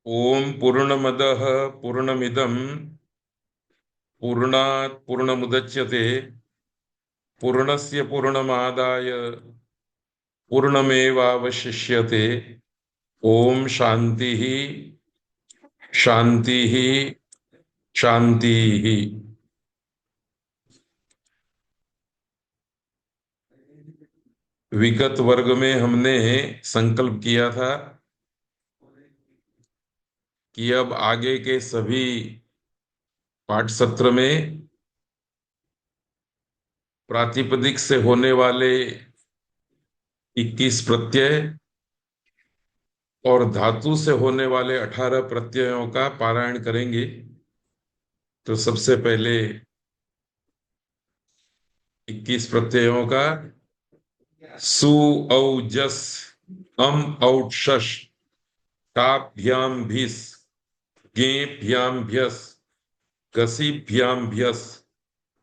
ओम पूर्णमदः पूर्णमिदं पूर्णात् पूर्णमुदच्यते पूर्णस्य पूर्णमादाय पूर्णमेवावशिष्यते। ओम शांति शांति शांति। विगत वर्ग में हमने संकल्प किया था कि अब आगे के सभी पाठ सत्र में प्रातिपदिक से होने वाले 21 प्रत्यय और धातु से होने वाले 18 प्रत्ययों का पारायण करेंगे। तो सबसे पहले 21 प्रत्ययों का सु औ जस अम औट शश टाभ्याम भिस गेभ्याम भ्यस गसीभ्याम भ्यस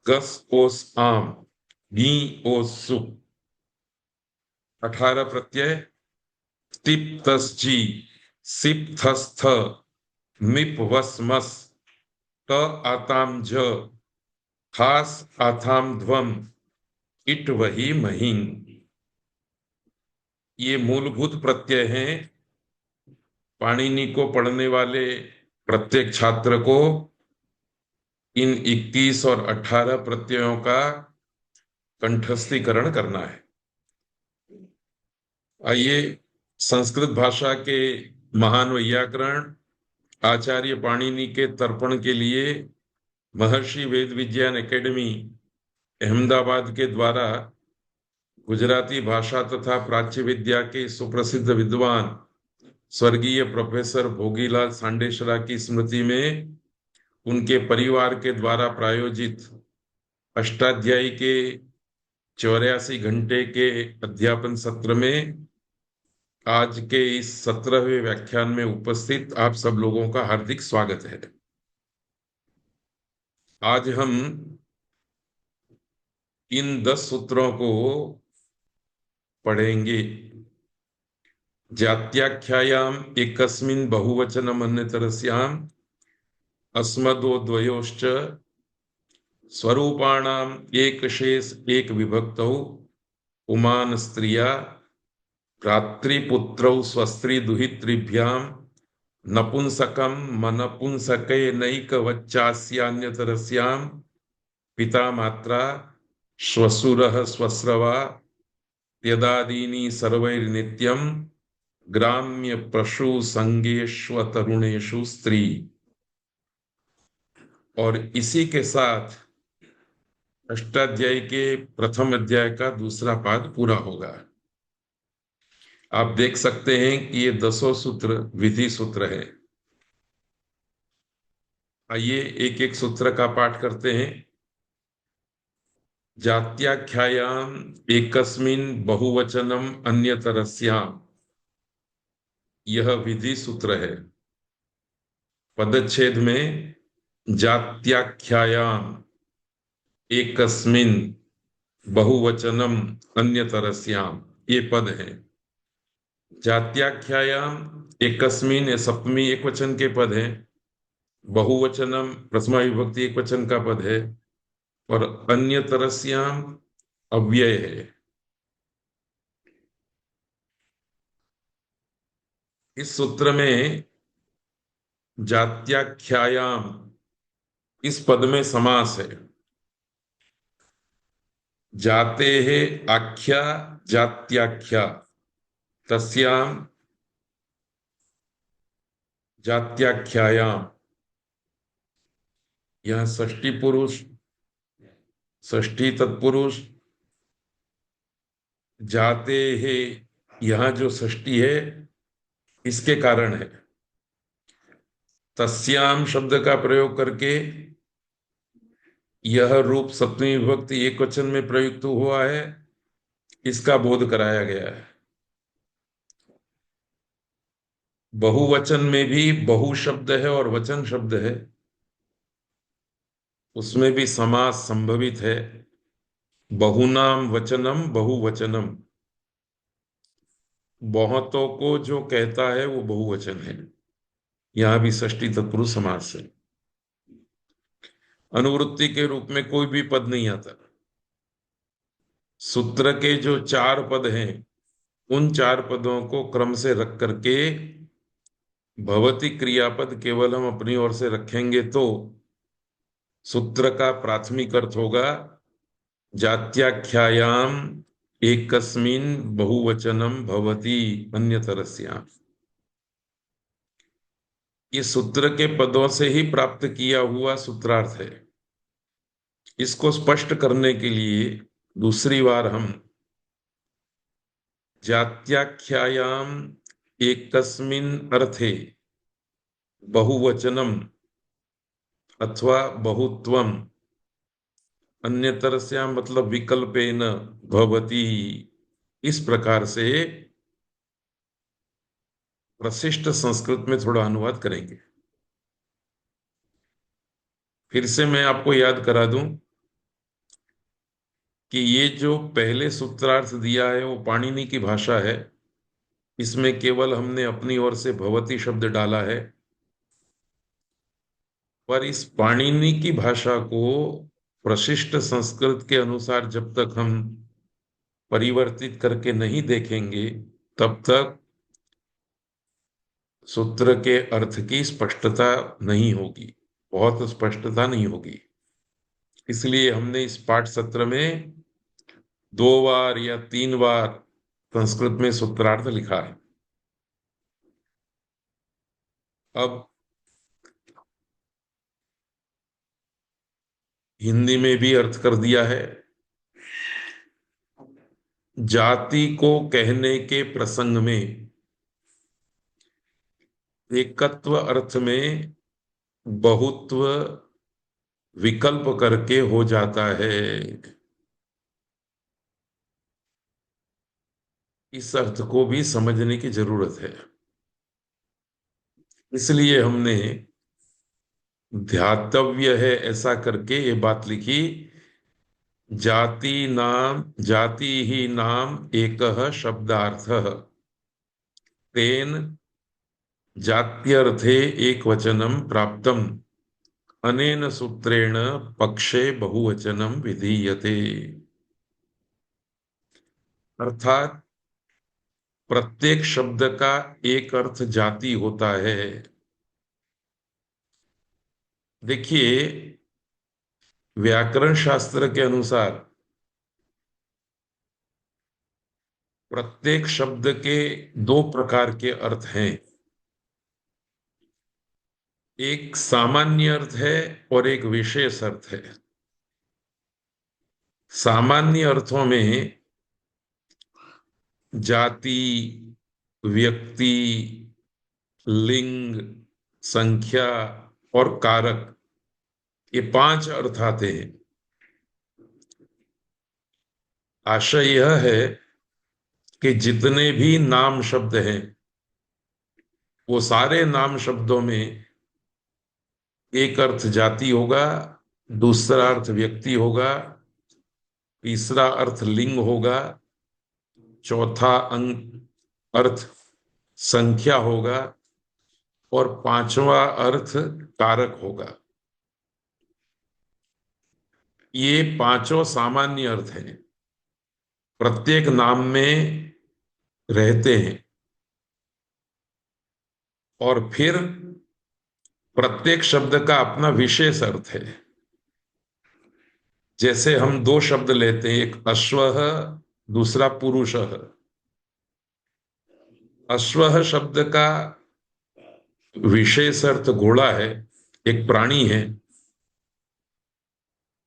गस ओस आम गी ओस सु। 18 प्रत्यय तिप तस जी सिप थस थ मिप वस मस ट आताम झ खास आथाम ध्वम इट वही महीन। ये मूलभूत प्रत्यय हैं। पाणिनि को पढ़ने वाले प्रत्येक छात्र को इन 21 और 18 प्रत्ययों का कंठस्थीकरण करना है। आइए संस्कृत भाषा के महान वैयाकरण आचार्य पाणिनि के तर्पण के लिए महर्षि वेद विज्ञान एकेडमी अहमदाबाद के द्वारा गुजराती भाषा तथा प्राच्य विद्या के सुप्रसिद्ध विद्वान स्वर्गीय प्रोफेसर भोगीलाल सांडेसरा की स्मृति में उनके परिवार के द्वारा प्रायोजित अष्टाध्यायी के 84 घंटे के अध्यापन सत्र में आज के इस 17वें व्याख्यान में उपस्थित आप सब लोगों का हार्दिक स्वागत है। आज हम इन 10 सूत्रों को पढ़ेंगे। जात्याख्यायाम एकस्मिन् बहुवचनम् अन्यतरस्याम् अस्मदो द्वयोश्च स्वरूपाणाम एक शेष एक विभक्तौ पुमान स्त्रिया भ्रातृपुत्रौ स्वस्त्री दुहितृभ्याम नपुंसकम मनपुंसके नैकवच्चास्यान्यतरस्याम पिता मात्रा श्वशुरः श्वश्रवा यदादीनि सर्वैर्नित्यं ग्राम्य पशु संगेष्व तरुणेषु स्त्री। और इसी के साथ अष्टाध्यायी के प्रथम अध्याय का दूसरा पाद पूरा होगा। आप देख सकते हैं कि ये 10 सूत्र विधि सूत्र है। आइए एक एक सूत्र का पाठ करते हैं। जात्याख्यायाम एकस्मिन् बहुवचनम अन्यतरस्याम, यह विधि सूत्र है। पदच्छेद में जात्याख्यायाम एकस्मिन् बहुवचनम अन्यतरस्याम, ये पद है। जात्याख्यायाम एकस्मिन्, ये सप्तमी एक वचन के पद है। बहुवचनम प्रथमा विभक्ति एक वचन का पद है। और अन्यतरस्याम अव्यय है। इस सूत्र में जात्याख्यायाम, इस पद में समास है। जाते है आख्या जात्याख्या तस्याम जात्याख्यायाम। यह षष्ठी पुरुष, षष्ठी तत्पुरुष जाते है, यहां जो षष्ठी है इसके कारण है। तस्याम शब्द का प्रयोग करके यह रूप सप्तमी विभक्ति एक वचन में प्रयुक्त हुआ है, इसका बोध कराया गया है। बहुवचन में भी बहु शब्द है और वचन शब्द है, उसमें भी समास संभवित है। बहुनाम वचनम बहुवचनम, बहुतों को जो कहता है वो बहुवचन है। यहां भी षष्ठी तत्पुरुष समास है। अनुवृत्ति के रूप में कोई भी पद नहीं आता। सूत्र के जो चार पद हैं, उन चार पदों को क्रम से रख करके भवती क्रियापद केवल हम अपनी ओर से रखेंगे तो सूत्र का प्राथमिक अर्थ होगा जात्याख्यायाम एकस्मिन बहुवचनम भवति अन्यतरस्याम। ये सूत्र के पदों से ही प्राप्त किया हुआ सूत्रार्थ है। इसको स्पष्ट करने के लिए दूसरी बार हम जात्याख्यायाम एकस्मिन अर्थे बहुवचनम अथवा बहुत्वम अन्यतरस्याम मतलब विकल्पेन भवति, इस प्रकार से प्रशिष्ट संस्कृत में थोड़ा अनुवाद करेंगे। फिर से मैं आपको याद करा दूं कि ये जो पहले सूत्रार्थ दिया है वो पाणिनि की भाषा है। इसमें केवल हमने अपनी ओर से भवती शब्द डाला है, पर इस पाणिनि की भाषा को प्रशिष्ट संस्कृत के अनुसार जब तक हम परिवर्तित करके नहीं देखेंगे तब तक सूत्र के अर्थ की स्पष्टता नहीं होगी, बहुत स्पष्टता नहीं होगी। इसलिए हमने इस पाठ सत्र में 2 बार या 3 बार संस्कृत में सूत्रार्थ लिखा है। अब हिंदी में भी अर्थ कर दिया है। जाति को कहने के प्रसंग में एकत्व अर्थ में बहुत्व विकल्प करके हो जाता है। इस अर्थ को भी समझने की जरूरत है। इसलिए हमने ध्यातव्य है ऐसा करके ये बात लिखी, जाति ही नाम एकः शब्दार्थः तेन जात्यर्थे एकवचनम प्राप्तम अनेन सूत्रेण पक्षे बहुवचनम विधीयते। अर्थात प्रत्येक शब्द का एक अर्थ जाति होता है। देखिए, व्याकरण शास्त्र के अनुसार प्रत्येक शब्द के 2 प्रकार के अर्थ हैं। एक सामान्य अर्थ है और एक विशेष अर्थ है। सामान्य अर्थों में जाति, व्यक्ति, लिंग, संख्या और कारक, ये 5 अर्थ आते हैं। आशय यह है कि जितने भी नाम शब्द हैं वो सारे नाम शब्दों में एक अर्थ जाति होगा, दूसरा अर्थ व्यक्ति होगा, तीसरा अर्थ लिंग होगा, चौथा अर्थ संख्या होगा और 5वां अर्थ कारक होगा। ये 5 सामान्य अर्थ हैं, प्रत्येक नाम में रहते हैं। और फिर प्रत्येक शब्द का अपना विशेष अर्थ है। जैसे हम 2 शब्द लेते हैं, एक अश्वः, दूसरा पुरुषः। अश्वः शब्द का विशेष अर्थ घोड़ा है, एक प्राणी है।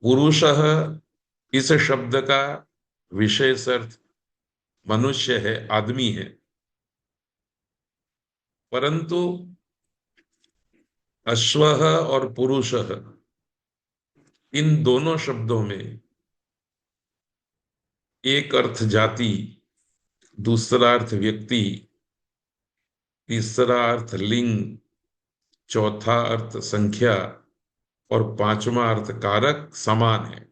पुरुषः इस शब्द का विशेष अर्थ मनुष्य है, आदमी है। परंतु अश्वः और पुरुषः, इन दोनों शब्दों में एक अर्थ जाति, दूसरा अर्थ व्यक्ति, तीसरा अर्थ लिंग, चौथा अर्थ संख्या और 5वां अर्थ कारक समान है।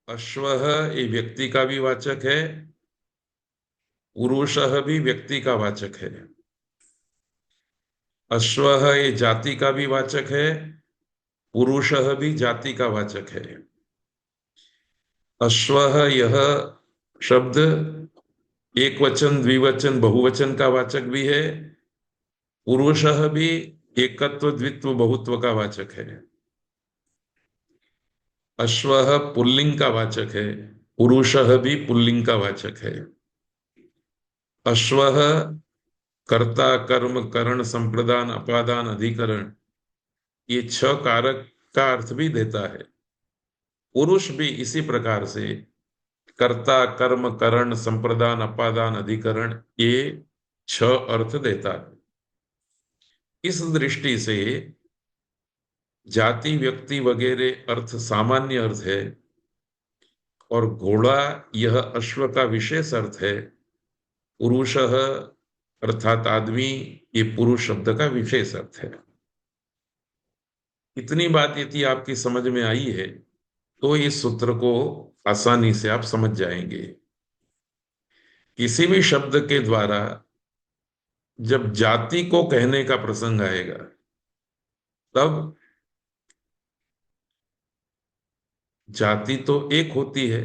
अश्वः ये व्यक्ति का भी वाचक है, पुरुषः भी व्यक्ति का वाचक है। अश्वः ये जाति का भी वाचक है, पुरुषः भी जाति का वाचक है। अश्वः यह शब्द एक वचन, द्विवचन, बहुवचन का वाचक भी है। पुरुषः भी एकत्व, द्वित्व, बहुत्व का वाचक है। अश्वः पुल्लिंग का वाचक है, पुरुषः भी पुल्लिंग का वाचक है। अश्वः कर्ता, कर्म, करण, संप्रदान, अपादान, अधिकरण, ये छह कारक का अर्थ भी देता है। पुरुष भी इसी प्रकार से कर्ता, कर्म, करण, संप्रदान, अपादान, अधिकरण, ये छह अर्थ देता है। इस दृष्टि से जाति, व्यक्ति वगैरह अर्थ सामान्य अर्थ है, और घोड़ा यह अश्व का विशेष अर्थ है। पुरुषः अर्थात आदमी, ये पुरुष शब्द का विशेष अर्थ है। इतनी बात यदि आपकी समझ में आई है तो इस सूत्र को आसानी से आप समझ जाएंगे। किसी भी शब्द के द्वारा जब जाति को कहने का प्रसंग आएगा, तब जाति तो एक होती है।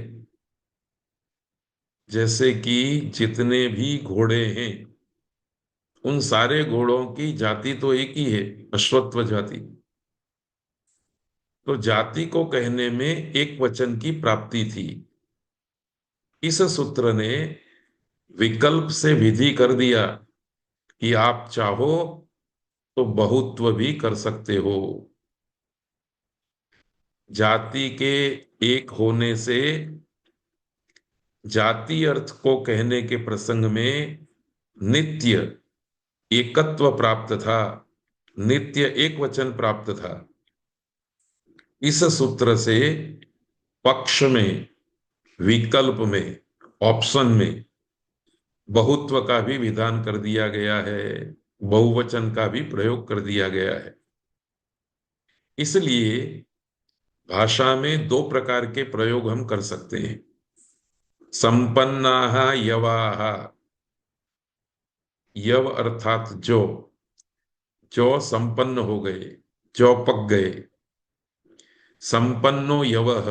जैसे कि जितने भी घोड़े हैं, उन सारे घोड़ों की जाति तो एक ही है, अश्वत्व जाति। तो जाति को कहने में एक वचन की प्राप्ति थी। इस सूत्र ने विकल्प से विधि कर दिया कि आप चाहो तो बहुत्व भी कर सकते हो। जाति के एक होने से जाति अर्थ को कहने के प्रसंग में नित्य एकत्व प्राप्त था, नित्य एक वचन प्राप्त था। इस सूत्र से पक्ष में, विकल्प में, ऑप्शन में बहुत्व का भी विधान कर दिया गया है, बहुवचन का भी प्रयोग कर दिया गया है। इसलिए भाषा में दो प्रकार के प्रयोग हम कर सकते हैं। संपन्नाः यवाः, यव अर्थात जो, जो संपन्न हो गए, जो पक गए। संपन्नो यवः,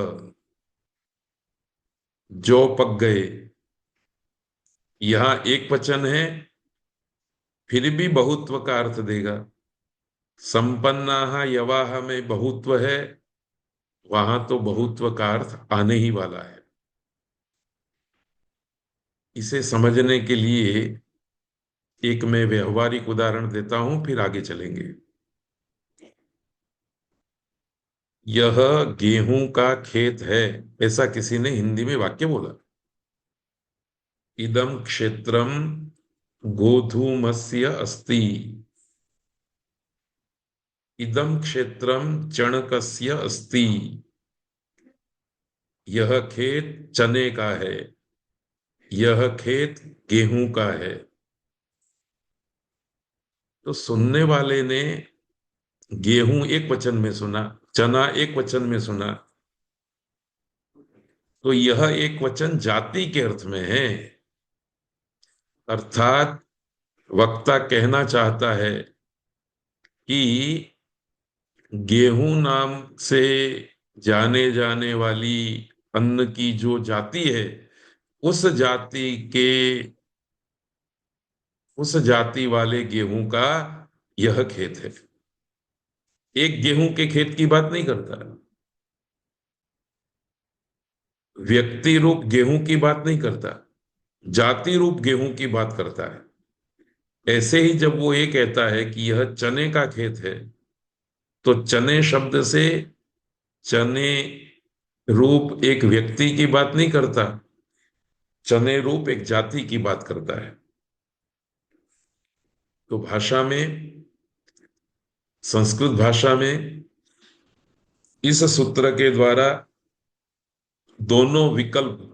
जो पक गए। यहां एक वचन है, फिर भी बहुत्व का अर्थ देगा। संपन्नाः यवाः में बहुत्व है, वहां तो बहुत्व का अर्थ आने ही वाला है। इसे समझने के लिए एक मैं व्यवहारिक उदाहरण देता हूं, फिर आगे चलेंगे। यह गेहूं का खेत है, ऐसा किसी ने हिंदी में वाक्य बोला। इदम क्षेत्रम गोधूमस्य अस्ति, इदम क्षेत्रम चणकस्य अस्ति। यह खेत चने का है, यह खेत गेहूं का है। तो सुनने वाले ने गेहूं एक वचन में सुना, चना एक वचन में सुना, तो यह एक वचन जाति के अर्थ में है। अर्थात वक्ता कहना चाहता है कि गेहूं नाम से जाने जाने वाली अन्न की जो जाति है, उस जाति के, उस जाति वाले गेहूं का यह खेत है। एक गेहूं के खेत की बात नहीं करता, व्यक्ति रूप गेहूं की बात नहीं करता, जाति रूप गेहूं की बात करता है। ऐसे ही जब वो ये कहता है कि यह चने का खेत है, तो चने शब्द से चने रूप एक व्यक्ति की बात नहीं करता, चने रूप एक जाति की बात करता है। तो भाषा में, संस्कृत भाषा में इस सूत्र के द्वारा दोनों विकल्प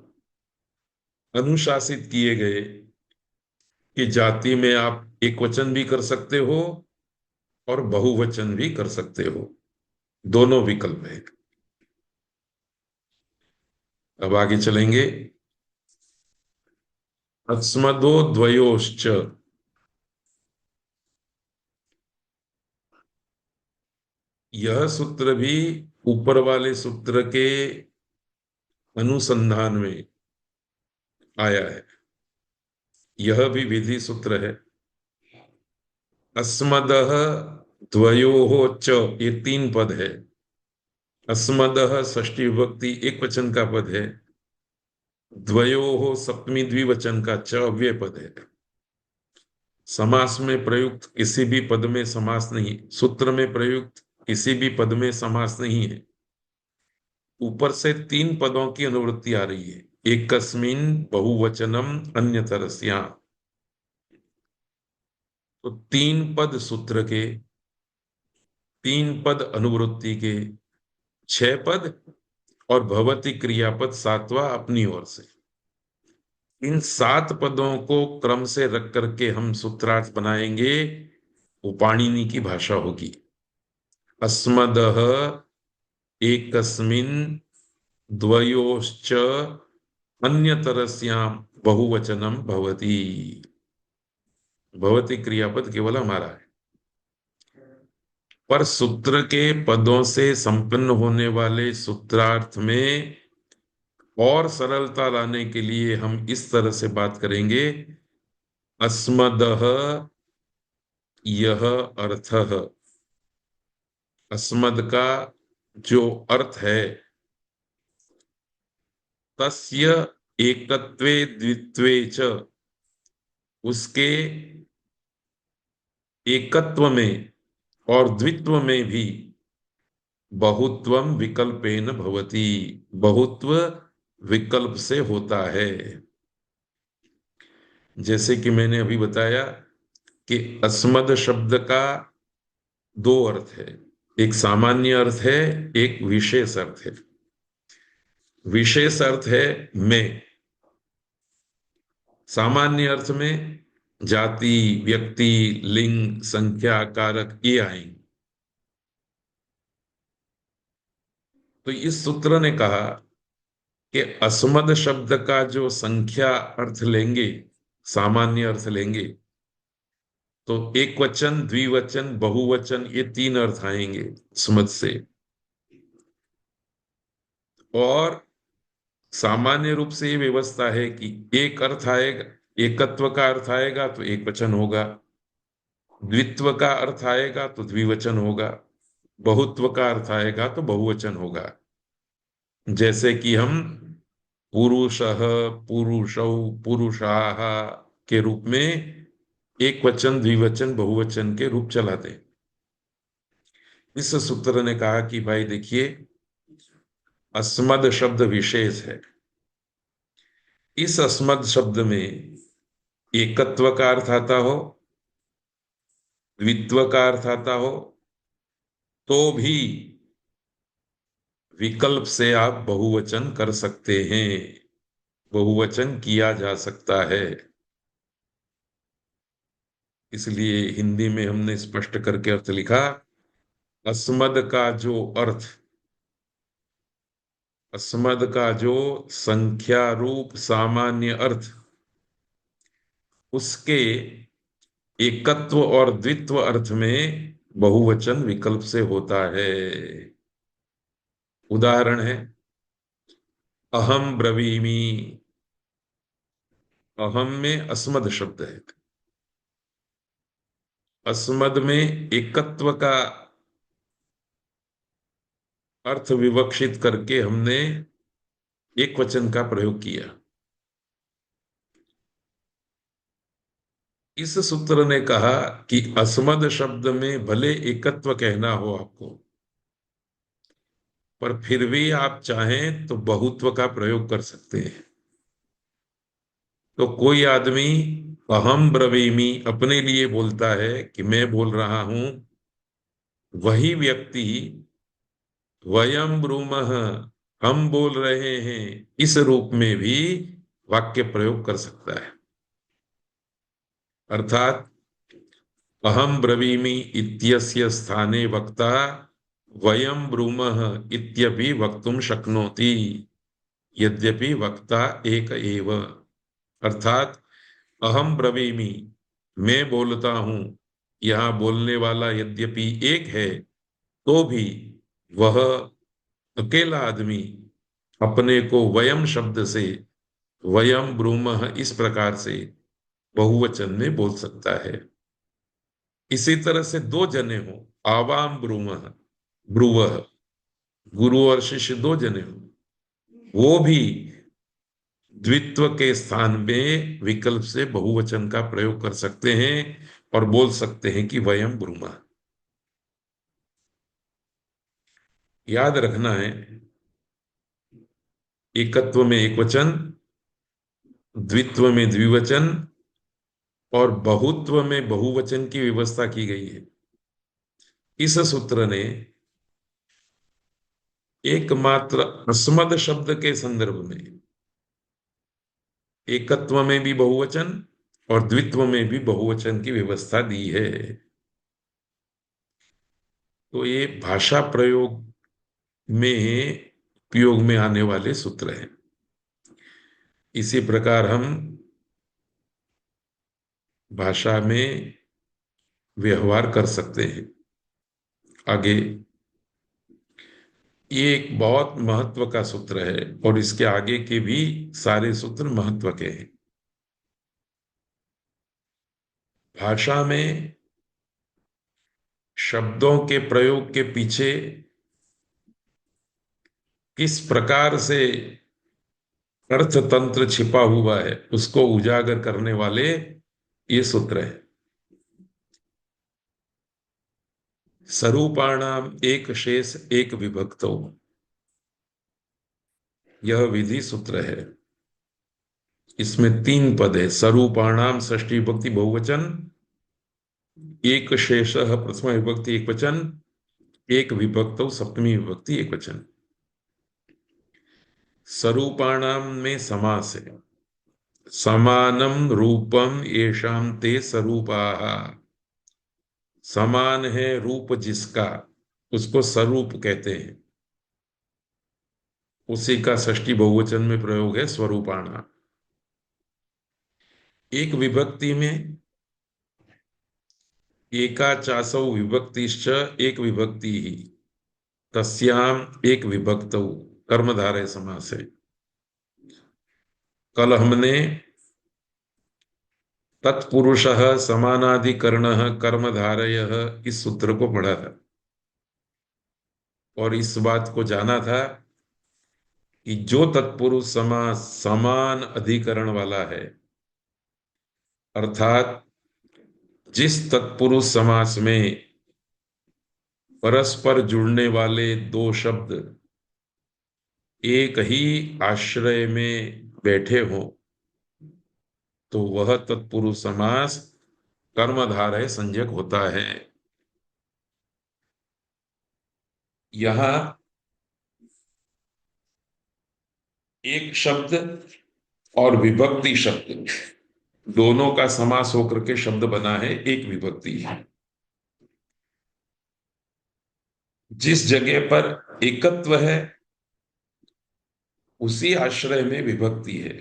अनुशासित किए गए कि जाति में आप एक वचन भी कर सकते हो और बहुवचन भी कर सकते हो, दोनों विकल्प है। अब आगे चलेंगे। अस्मदो द्वयोश्च, यह सूत्र भी ऊपर वाले सूत्र के अनुसंधान में आया है। यह भी विधि सूत्र है। अस्मदः द्वयोः च, ये तीन पद है। अस्मदः षष्ठी विभक्ति एक वचन का पद है। द्वयोः सप्तमी द्विवचन का च अव्यय पद है। समास में प्रयुक्त किसी भी पद में समास नहीं, सूत्र में प्रयुक्त किसी भी पद में समास नहीं है। ऊपर से तीन पदों की अनुवृत्ति आ रही है। एकस्मिन् बहुवचनम अन्यतरस्या। तो तीन पद सूत्र के, तीन पद अनुवृत्ति के, छह पद और भवति क्रियापद सातवां अपनी ओर से। इन सात पदों को क्रम से रख करके हम सूत्रार्थ बनाएंगे, वो पाणिनि की भाषा होगी। अस्मदः एकस्मिन् द्वयोश्च अन्यतरस्यां बहुवचनम भवति। भवति क्रियापद केवल हमारा है, पर सूत्र के पदों से संपन्न होने वाले सूत्रार्थ में और सरलता लाने के लिए हम इस तरह से बात करेंगे। अस्मदः यह अर्थः, अस्मद का जो अर्थ है, तस्य एकत्वे द्वित्वे च, उसके एकत्व में और द्वित्व में भी बहुत्वम विकल्पेन भवति, बहुत्व विकल्प से होता है। जैसे कि मैंने अभी बताया कि अस्मद शब्द का दो अर्थ है, एक सामान्य अर्थ है, एक विशेष अर्थ है। विशेष अर्थ है मैं, सामान्य अर्थ में जाति, व्यक्ति, लिंग, संख्या, कारक ये आएंगे। तो इस सूत्र ने कहा कि अस्मद शब्द का जो संख्या अर्थ लेंगे, सामान्य अर्थ लेंगे, तो एक वचन, द्विवचन, बहुवचन, ये तीन अर्थ आएंगे अस्मद से। और सामान्य रूप से ये व्यवस्था है कि एक अर्थ आएगा, एकत्व का अर्थ आएगा तो एक वचन होगा, द्वित्व का अर्थ आएगा तो द्विवचन होगा, बहुत्व का अर्थ आएगा तो बहुवचन होगा। जैसे कि हम पुरुषः, पुरुषौ, पुरुषाः के रूप में एक वचन, द्विवचन, बहुवचन के रूप चलाते हैं। इस सूत्र ने कहा कि भाई देखिए, अस्मद शब्द विशेष है। इस अस्मद शब्द में एकत्व का अर्थ आता हो, द्वित्व का अर्थ आता हो, तो भी विकल्प से आप बहुवचन कर सकते हैं, बहुवचन किया जा सकता है। इसलिए हिंदी में हमने स्पष्ट करके अर्थ लिखा, अस्मद का जो अर्थ, अस्मद का जो संख्या रूप सामान्य अर्थ, उसके एकत्व और द्वित्व अर्थ में बहुवचन विकल्प से होता है। उदाहरण है अहम ब्रवीमि। अहम में अस्मद शब्द है, अस्मद में एकत्व का अर्थ विवक्षित करके हमने एक वचन का प्रयोग किया। इस सूत्र ने कहा कि अस्मद शब्द में भले एकत्व कहना हो आपको, पर फिर भी आप चाहें तो बहुत्व का प्रयोग कर सकते हैं। तो कोई आदमी अहम ब्रवीमि अपने लिए बोलता है कि मैं बोल रहा हूं, वही व्यक्ति वयम ब्रूमः, हम बोल रहे हैं, इस रूप में भी वाक्य प्रयोग कर सकता है। अर्थात अहम ब्रवीमि इत्यस्य स्थाने वक्ता वयम ब्रूमः इत्यपि वक्तुम शक्नोति, यद्यपि वक्ता एक एव। अर्थात अहम ब्रवीमि, मैं बोलता हूं, यहां बोलने वाला यद्यपि एक है, तो भी वह अकेला आदमी अपने को वयम शब्द से, वयम ब्रूमः, इस प्रकार से बहुवचन में बोल सकता है। इसी तरह से दो जने हो, आवाम ब्रूमः, ब्रुवः, गुरु और शिष्य दो जने हो, वो भी द्वित्व के स्थान में विकल्प से बहुवचन का प्रयोग कर सकते हैं और बोल सकते हैं कि वयम ब्रूमः। याद रखना है, एकत्व में एकवचन, द्वित्व में द्विवचन और बहुत्व में बहुवचन की व्यवस्था की गई है। इस सूत्र ने एकमात्र अस्मद शब्द के संदर्भ में एकत्व में भी बहुवचन और द्वित्व में भी बहुवचन की व्यवस्था दी है। तो ये भाषा प्रयोग में उपयोग में आने वाले सूत्र हैं। इसी प्रकार हम भाषा में व्यवहार कर सकते हैं। आगे, ये एक बहुत महत्व का सूत्र है और इसके आगे के भी सारे सूत्र महत्व के हैं। भाषा में शब्दों के प्रयोग के पीछे किस प्रकार से अर्थतंत्र छिपा हुआ है उसको उजागर करने वाले ये सूत्र है। स्वरूपाणाम एक शेष एक विभक्तो, यह विधि सूत्र है। इसमें तीन पद है, स्वरूपाणाम षष्ठी विभक्ति बहुवचन, एक शेष प्रथम विभक्ति एक वचन, एक विभक्तो सप्तमी विभक्ति एक वचन। स्वरूपाणाम में समास है, समानम रूपम येषाम ते स्वरूपाः, समान है रूप जिसका, उसको स्वरूप कहते हैं। उसी का षष्ठी बहुवचन में प्रयोग है स्वरूपाणा। एक विभक्ति में एका चासौ विभक्तिश्च एक विभक्ति ही, तस्याम एक विभक्तौ, कर्मधारय समास है। कल हमने तत्पुरुषः समानाधिकरणः कर्मधारयः इस सूत्र को पढ़ा था और इस बात को जाना था कि जो तत्पुरुष समास समान अधिकरण वाला है, अर्थात जिस तत्पुरुष समास में परस्पर जुड़ने वाले दो शब्द एक ही आश्रय में बैठे हो, तो वह तत्पुरुष समास कर्मधारय संज्ञक होता है। यहां एक शब्द और विभक्ति शब्द दोनों का समास होकर के शब्द बना है एक विभक्ति है। जिस जगह पर एकत्व है उसी आश्रय में विभक्ति है।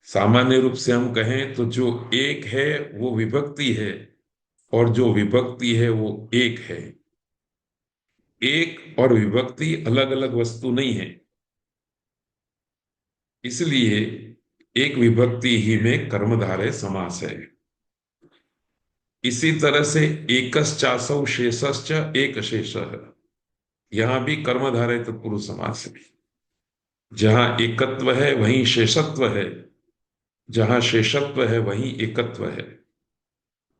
सामान्य रूप से हम कहें तो जो एक है वो विभक्ति है और जो विभक्ति है वो एक है। एक और विभक्ति अलग अलग वस्तु नहीं है, इसलिए एक विभक्ति ही में कर्मधारय समास है। इसी तरह से एकश्चासौ शेषश्च एक शेषः, यहां भी कर्मधारय तत्पुरुष समास है। जहां एकत्व है वहीं शेषत्व है, जहां शेषत्व है वहीं एकत्व है।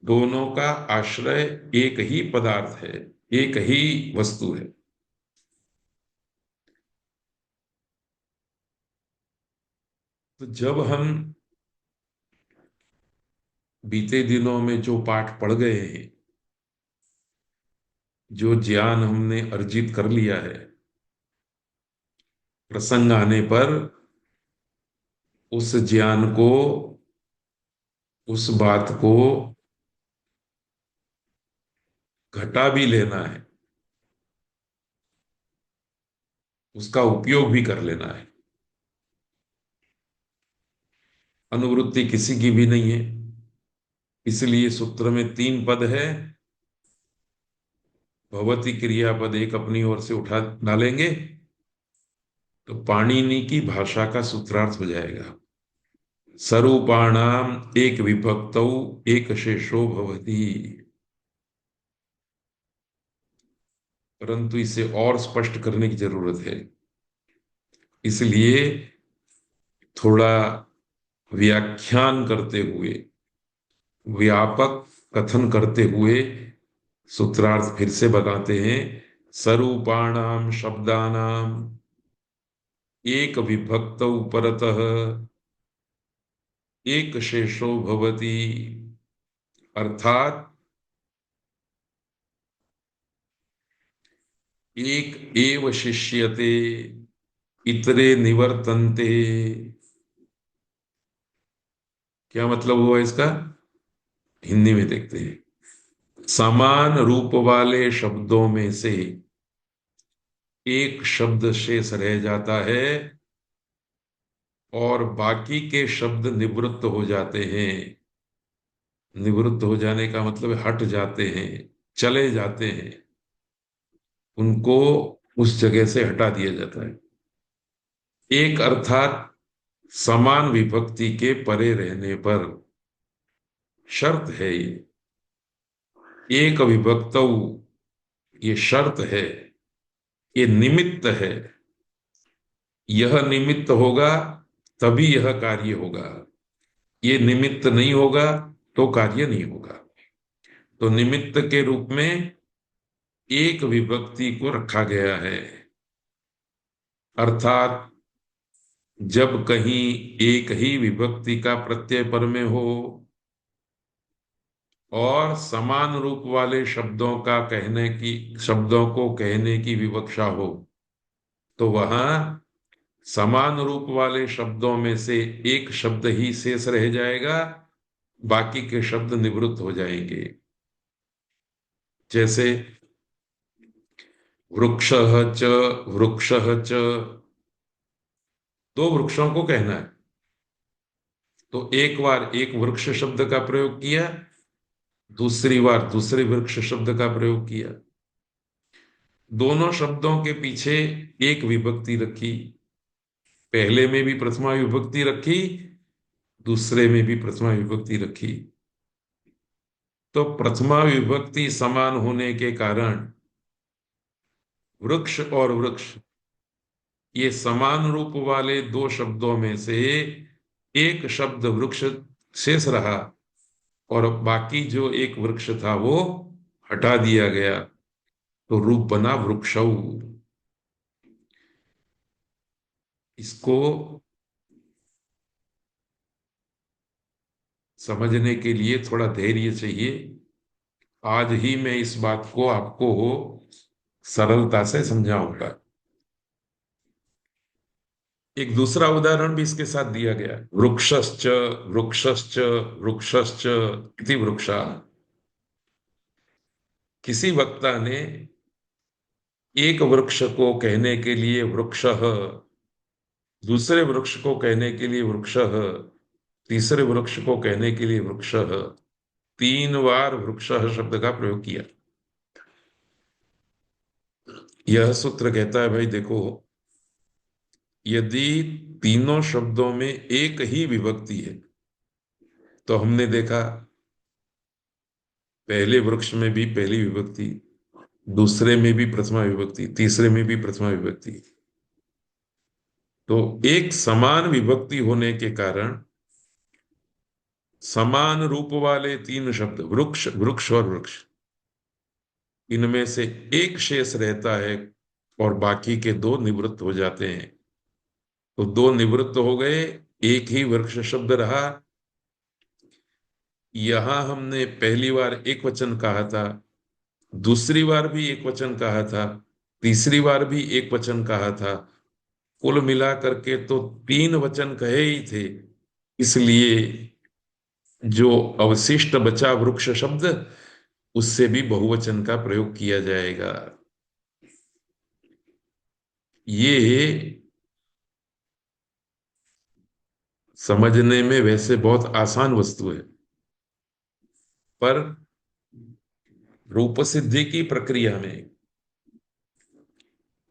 दोनों का आश्रय एक ही पदार्थ है, एक ही वस्तु है। तो जब हम बीते दिनों में जो पाठ पढ़ गए हैं, जो ज्ञान हमने अर्जित कर लिया है, प्रसंग आने पर उस ज्ञान को, उस बात को घटा भी लेना है, उसका उपयोग भी कर लेना है। अनुवृत्ति किसी की भी नहीं है, इसलिए सूत्र में तीन पद है, भवती क्रियापद एक अपनी ओर से उठा डालेंगे तो पाणिनि की भाषा का सूत्रार्थ हो जाएगा। स्वरूपाणाम एक विभक्तौ एक शेषो भवति। परंतु इसे और स्पष्ट करने की जरूरत है, इसलिए थोड़ा व्याख्यान करते हुए, व्यापक कथन करते हुए सूत्रार्थ फिर से बताते हैं। स्वरूपाणाम शब्दानाम एक विभक्तौ परतः एक शेषो भवति। अर्थात एक एव शिष्यते इतरे निवर्तन्ते। क्या मतलब हुआ इसका? हिंदी में देखते हैं। समान रूप वाले शब्दों में से एक शब्द शेष रह जाता है और बाकी के शब्द निवृत्त हो जाते हैं। निवृत्त हो जाने का मतलब हट जाते हैं, चले जाते हैं, उनको उस जगह से हटा दिया जाता है। एक अर्थात समान विभक्ति के परे रहने पर। शर्त है ये, एक विभक्तौ, ये शर्त है, ये निमित्त है। यह निमित्त होगा तभी यह कार्य होगा, ये निमित्त नहीं होगा तो कार्य नहीं होगा। तो निमित्त के रूप में एक विभक्ति को रखा गया है। अर्थात जब कहीं एक ही विभक्ति का प्रत्यय पर में हो और समान रूप वाले शब्दों को कहने की विवक्षा हो, तो वहां समान रूप वाले शब्दों में से एक शब्द ही शेष रह जाएगा, बाकी के शब्द निवृत्त हो जाएंगे। जैसे वृक्षः च, वृक्षः च, दो वृक्षों को कहना है तो एक बार एक वृक्ष शब्द का प्रयोग किया, दूसरी बार दूसरे वृक्ष शब्द का प्रयोग किया। दोनों शब्दों के पीछे एक विभक्ति रखी, पहले में भी प्रथमा विभक्ति रखी, दूसरे में भी प्रथमा विभक्ति रखी। तो प्रथमा विभक्ति समान होने के कारण वृक्ष और वृक्ष, ये समान रूप वाले दो शब्दों में से एक शब्द वृक्ष शेष रहा और बाकी जो एक वृक्ष था वो हटा दिया गया, तो रूप बना वृक्षौ। इसको समझने के लिए थोड़ा धैर्य चाहिए। आज ही मैं इस बात को आपको सरलता से समझाऊंगा। एक दूसरा उदाहरण भी इसके साथ दिया गया, वृक्षश्च, वृक्षश्च, वृक्षश्च इति वृक्षा। किसी वक्ता ने एक वृक्ष को कहने के लिए वृक्षः, दूसरे वृक्ष को कहने के लिए वृक्षः, तीसरे वृक्ष को कहने के लिए वृक्षः, तीन बार वृक्षः शब्द का प्रयोग किया। यह सूत्र कहता है भाई देखो, यदि तीनों शब्दों में एक ही विभक्ति है तो हमने देखा पहले वृक्ष में भी पहली विभक्ति, दूसरे में भी प्रथमा विभक्ति, तीसरे में भी प्रथमा विभक्ति। तो एक समान विभक्ति होने के कारण समान रूप वाले तीन शब्द वृक्ष, वृक्ष और वृक्ष, इनमें से एक शेष रहता है और बाकी के दो निवृत्त हो जाते हैं। तो दो निवृत्त हो गए, एक ही वृक्ष शब्द रहा। यहां हमने पहली बार एक वचन कहा था, दूसरी बार भी एक वचन कहा था, तीसरी बार भी एक वचन कहा था। कुल मिला करके तो तीन वचन कहे ही थे। इसलिए जो अवशिष्ट बचा वृक्ष शब्द, उससे भी बहुवचन का प्रयोग किया जाएगा। ये समझने में वैसे बहुत आसान वस्तु है, पर रूप सिद्धि की प्रक्रिया में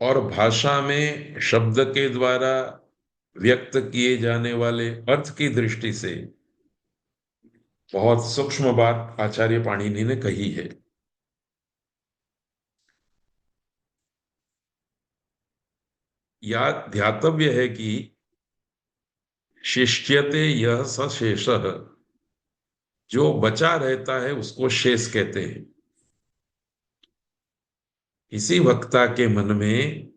और भाषा में शब्द के द्वारा व्यक्त किए जाने वाले अर्थ की दृष्टि से बहुत सूक्ष्म बात आचार्य पाणिनि ने कही है। याद ध्यातव्य है कि शिष्यते यह स शेषः, जो बचा रहता है उसको शेष कहते हैं। इसी वक्ता के मन में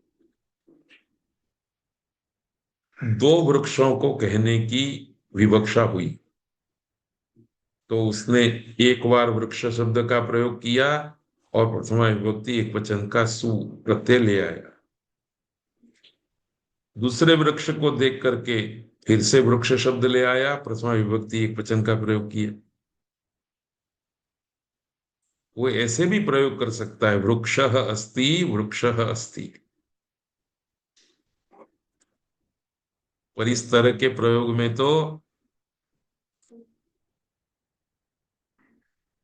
दो वृक्षों को कहने की विवक्षा हुई, तो उसने एक बार वृक्ष शब्द का प्रयोग किया और प्रथमा विभक्ति एक वचन का सु प्रत्यय ले आया। दूसरे वृक्ष को देख करके फिर से वृक्ष शब्द ले आया, प्रथमा विभक्ति एक वचन का प्रयोग किया। वो ऐसे भी प्रयोग कर सकता है, वृक्षः अस्ति वृक्षः अस्ति। पर इस तरह के प्रयोग में तो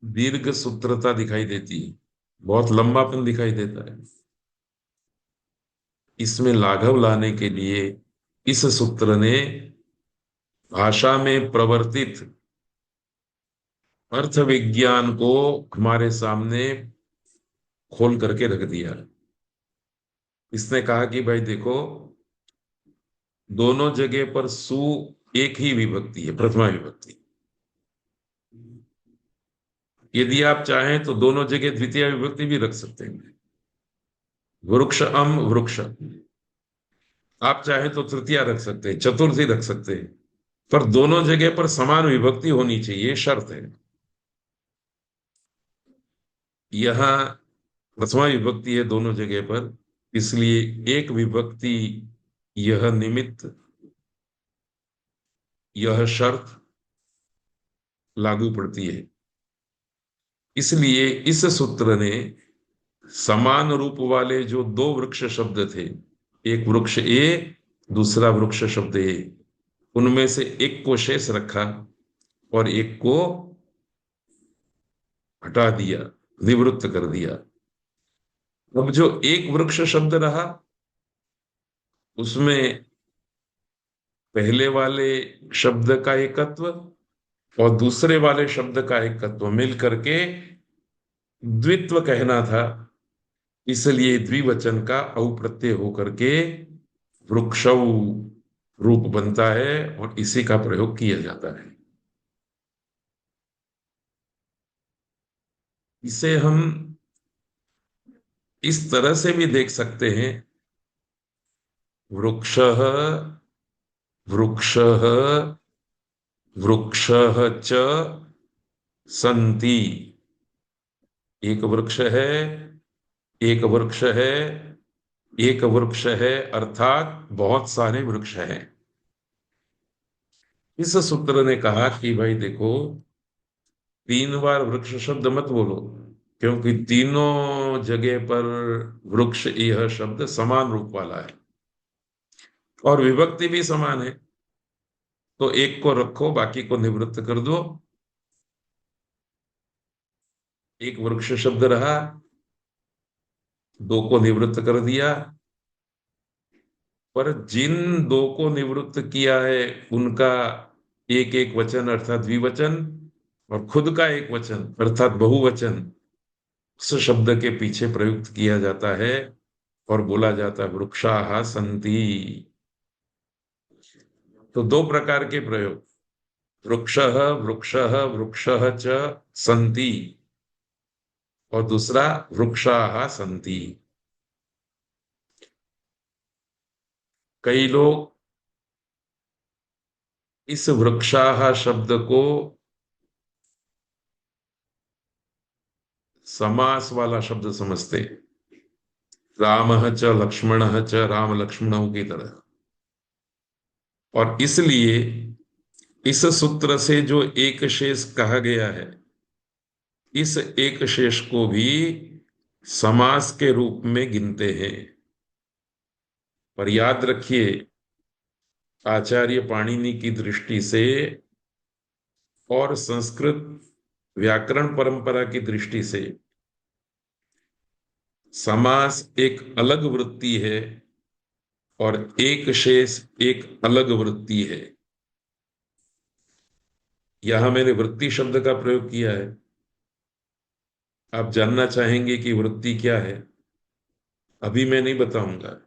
दीर्घ सूत्रता दिखाई देती है, बहुत लंबापन दिखाई देता है। इसमें लाघव लाने के लिए इस सूत्र ने भाषा में प्रवर्तित अर्थ विज्ञान को हमारे सामने खोल करके रख दिया। इसने कहा कि भाई देखो, दोनों जगह पर सु एक ही विभक्ति है, प्रथमा विभक्ति। यदि आप चाहें तो दोनों जगह द्वितीय विभक्ति भी रख सकते हैं, वृक्ष अम वृक्ष। आप चाहें तो तृतीया रख सकते हैं, चतुर्थी रख सकते हैं, पर दोनों जगह पर समान विभक्ति होनी चाहिए, ये शर्त है। यहां प्रथमा विभक्ति है दोनों जगह पर, इसलिए एक विभक्ति, यह निमित्त, यह शर्त लागू पड़ती है। इसलिए इस सूत्र ने समान रूप वाले जो दो वृक्ष शब्द थे, एक वृक्ष ए, दूसरा वृक्ष शब्द ए, उनमें से एक को शेष रखा और एक को हटा दिया, निवृत्त कर दिया। अब जो एक वृक्ष शब्द रहा, उसमें पहले वाले शब्द का एकत्व और दूसरे वाले शब्द का एकत्व मिल करके द्वित्व कहना था, इसलिए द्विवचन का औ प्रत्यय होकर के वृक्षौ रूप बनता है और इसी का प्रयोग किया जाता है। इसे हम इस तरह से भी देख सकते हैं, वृक्षः वृक्षः वृक्षः च सन्ति। एक वृक्ष है, एक वृक्ष है, एक वृक्ष है, अर्थात बहुत सारे वृक्ष हैं। इस सूत्र ने कहा कि भाई देखो, तीन बार वृक्ष शब्द मत बोलो, क्योंकि तीनों जगह पर वृक्ष यह शब्द समान रूप वाला है और विभक्ति भी समान है। तो एक को रखो, बाकी को निवृत्त कर दो। एक वृक्ष शब्द रहा, दो को निवृत्त कर दिया। पर जिन दो को निवृत्त किया है उनका एक एक वचन अर्थात द्विवचन, और खुद का एक वचन अर्थात बहुवचन उस शब्द के पीछे प्रयुक्त किया जाता है और बोला जाता है वृक्षाः सन्ति। तो दो प्रकार के प्रयोग, वृक्षः वृक्षः वृक्षः च सन्ति, और दूसरा वृक्षाः सन्ति। कई लोग इस वृक्षाः शब्द को समास वाला शब्द समझते, रामः च लक्ष्मणः च, राम लक्ष्मणों की तरह। और इसलिए इस सूत्र से जो एक शेष कहा गया है, इस एक शेष को भी समास के रूप में गिनते हैं। पर याद रखिए, आचार्य पाणिनि की दृष्टि से और संस्कृत व्याकरण परंपरा की दृष्टि से समास एक अलग वृत्ति है और एक शेष एक अलग वृत्ति है। यहां मैंने वृत्ति शब्द का प्रयोग किया है। आप जानना चाहेंगे कि वृत्ति क्या है? अभी मैं नहीं बताऊंगा।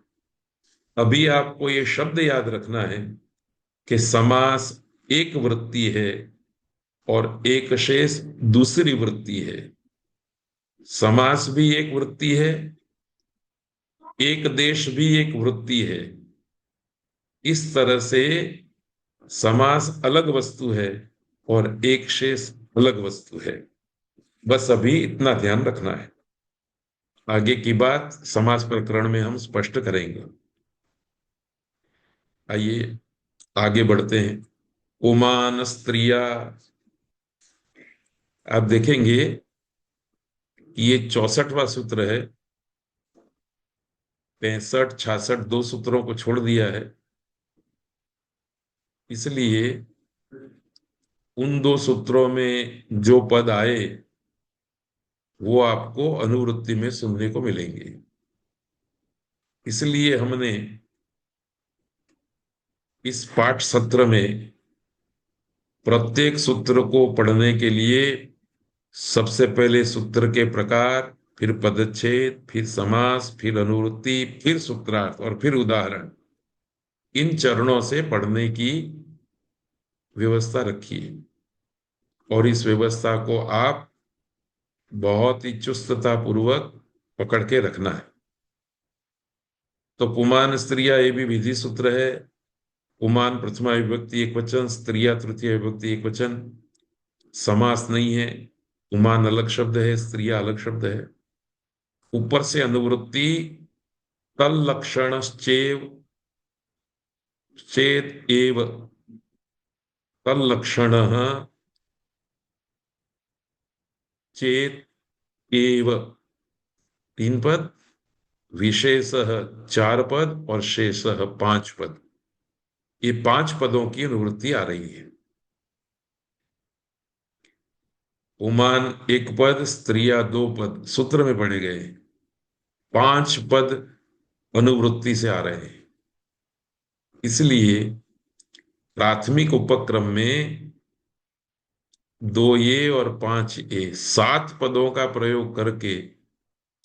अभी आपको ये शब्द याद रखना है कि समास एक वृत्ति है और एक शेष दूसरी वृत्ति है। समास भी एक वृत्ति है, एक देश भी एक वृत्ति है। इस तरह से समास अलग वस्तु है और एक शेष अलग वस्तु है। बस अभी इतना ध्यान रखना है। आगे की बात समास प्रकरण में हम स्पष्ट करेंगे। आइए आगे बढ़ते हैं। पुमान स्त्रिया। आप देखेंगे कि ये 64वां सूत्र है। 65 66 दो सूत्रों को छोड़ दिया है, इसलिए उन दो सूत्रों में जो पद आए वो आपको अनुवृत्ति में सुनने को मिलेंगे। इसलिए हमने इस पाठ सत्र में प्रत्येक सूत्र को पढ़ने के लिए सबसे पहले सूत्र के प्रकार, फिर पदच्छेद, फिर समास, फिर अनुवृत्ति, फिर सूत्रार्थ और फिर उदाहरण, इन चरणों से पढ़ने की व्यवस्था रखी है। और इस व्यवस्था को आप बहुत ही चुस्तता पूर्वक पकड़ के रखना है। तो पुमान स्त्रिया ये भी विधि सूत्र है। पुमान प्रथमा विभक्ति एक वचन, स्त्रिया तृतीय विभक्ति एक वचन, समास नहीं है। पुमान अलग शब्द है, स्त्रिया अलग शब्द है। ऊपर से अनुवृत्ति तल लक्षण चेव चेत एव, तल लक्षण चेत एव, 3 पद, विशेष 4 पद और शेष 5 पद। ये 5 पदों की अनुवृत्ति आ रही है। पुमान 1 पद, स्त्रिया 2 पद सूत्र में पढ़े गए, 5 पद अनुवृत्ति से आ रहे हैं। इसलिए प्राथमिक उपक्रम में 2 ए और 5 ए 7 पदों का प्रयोग करके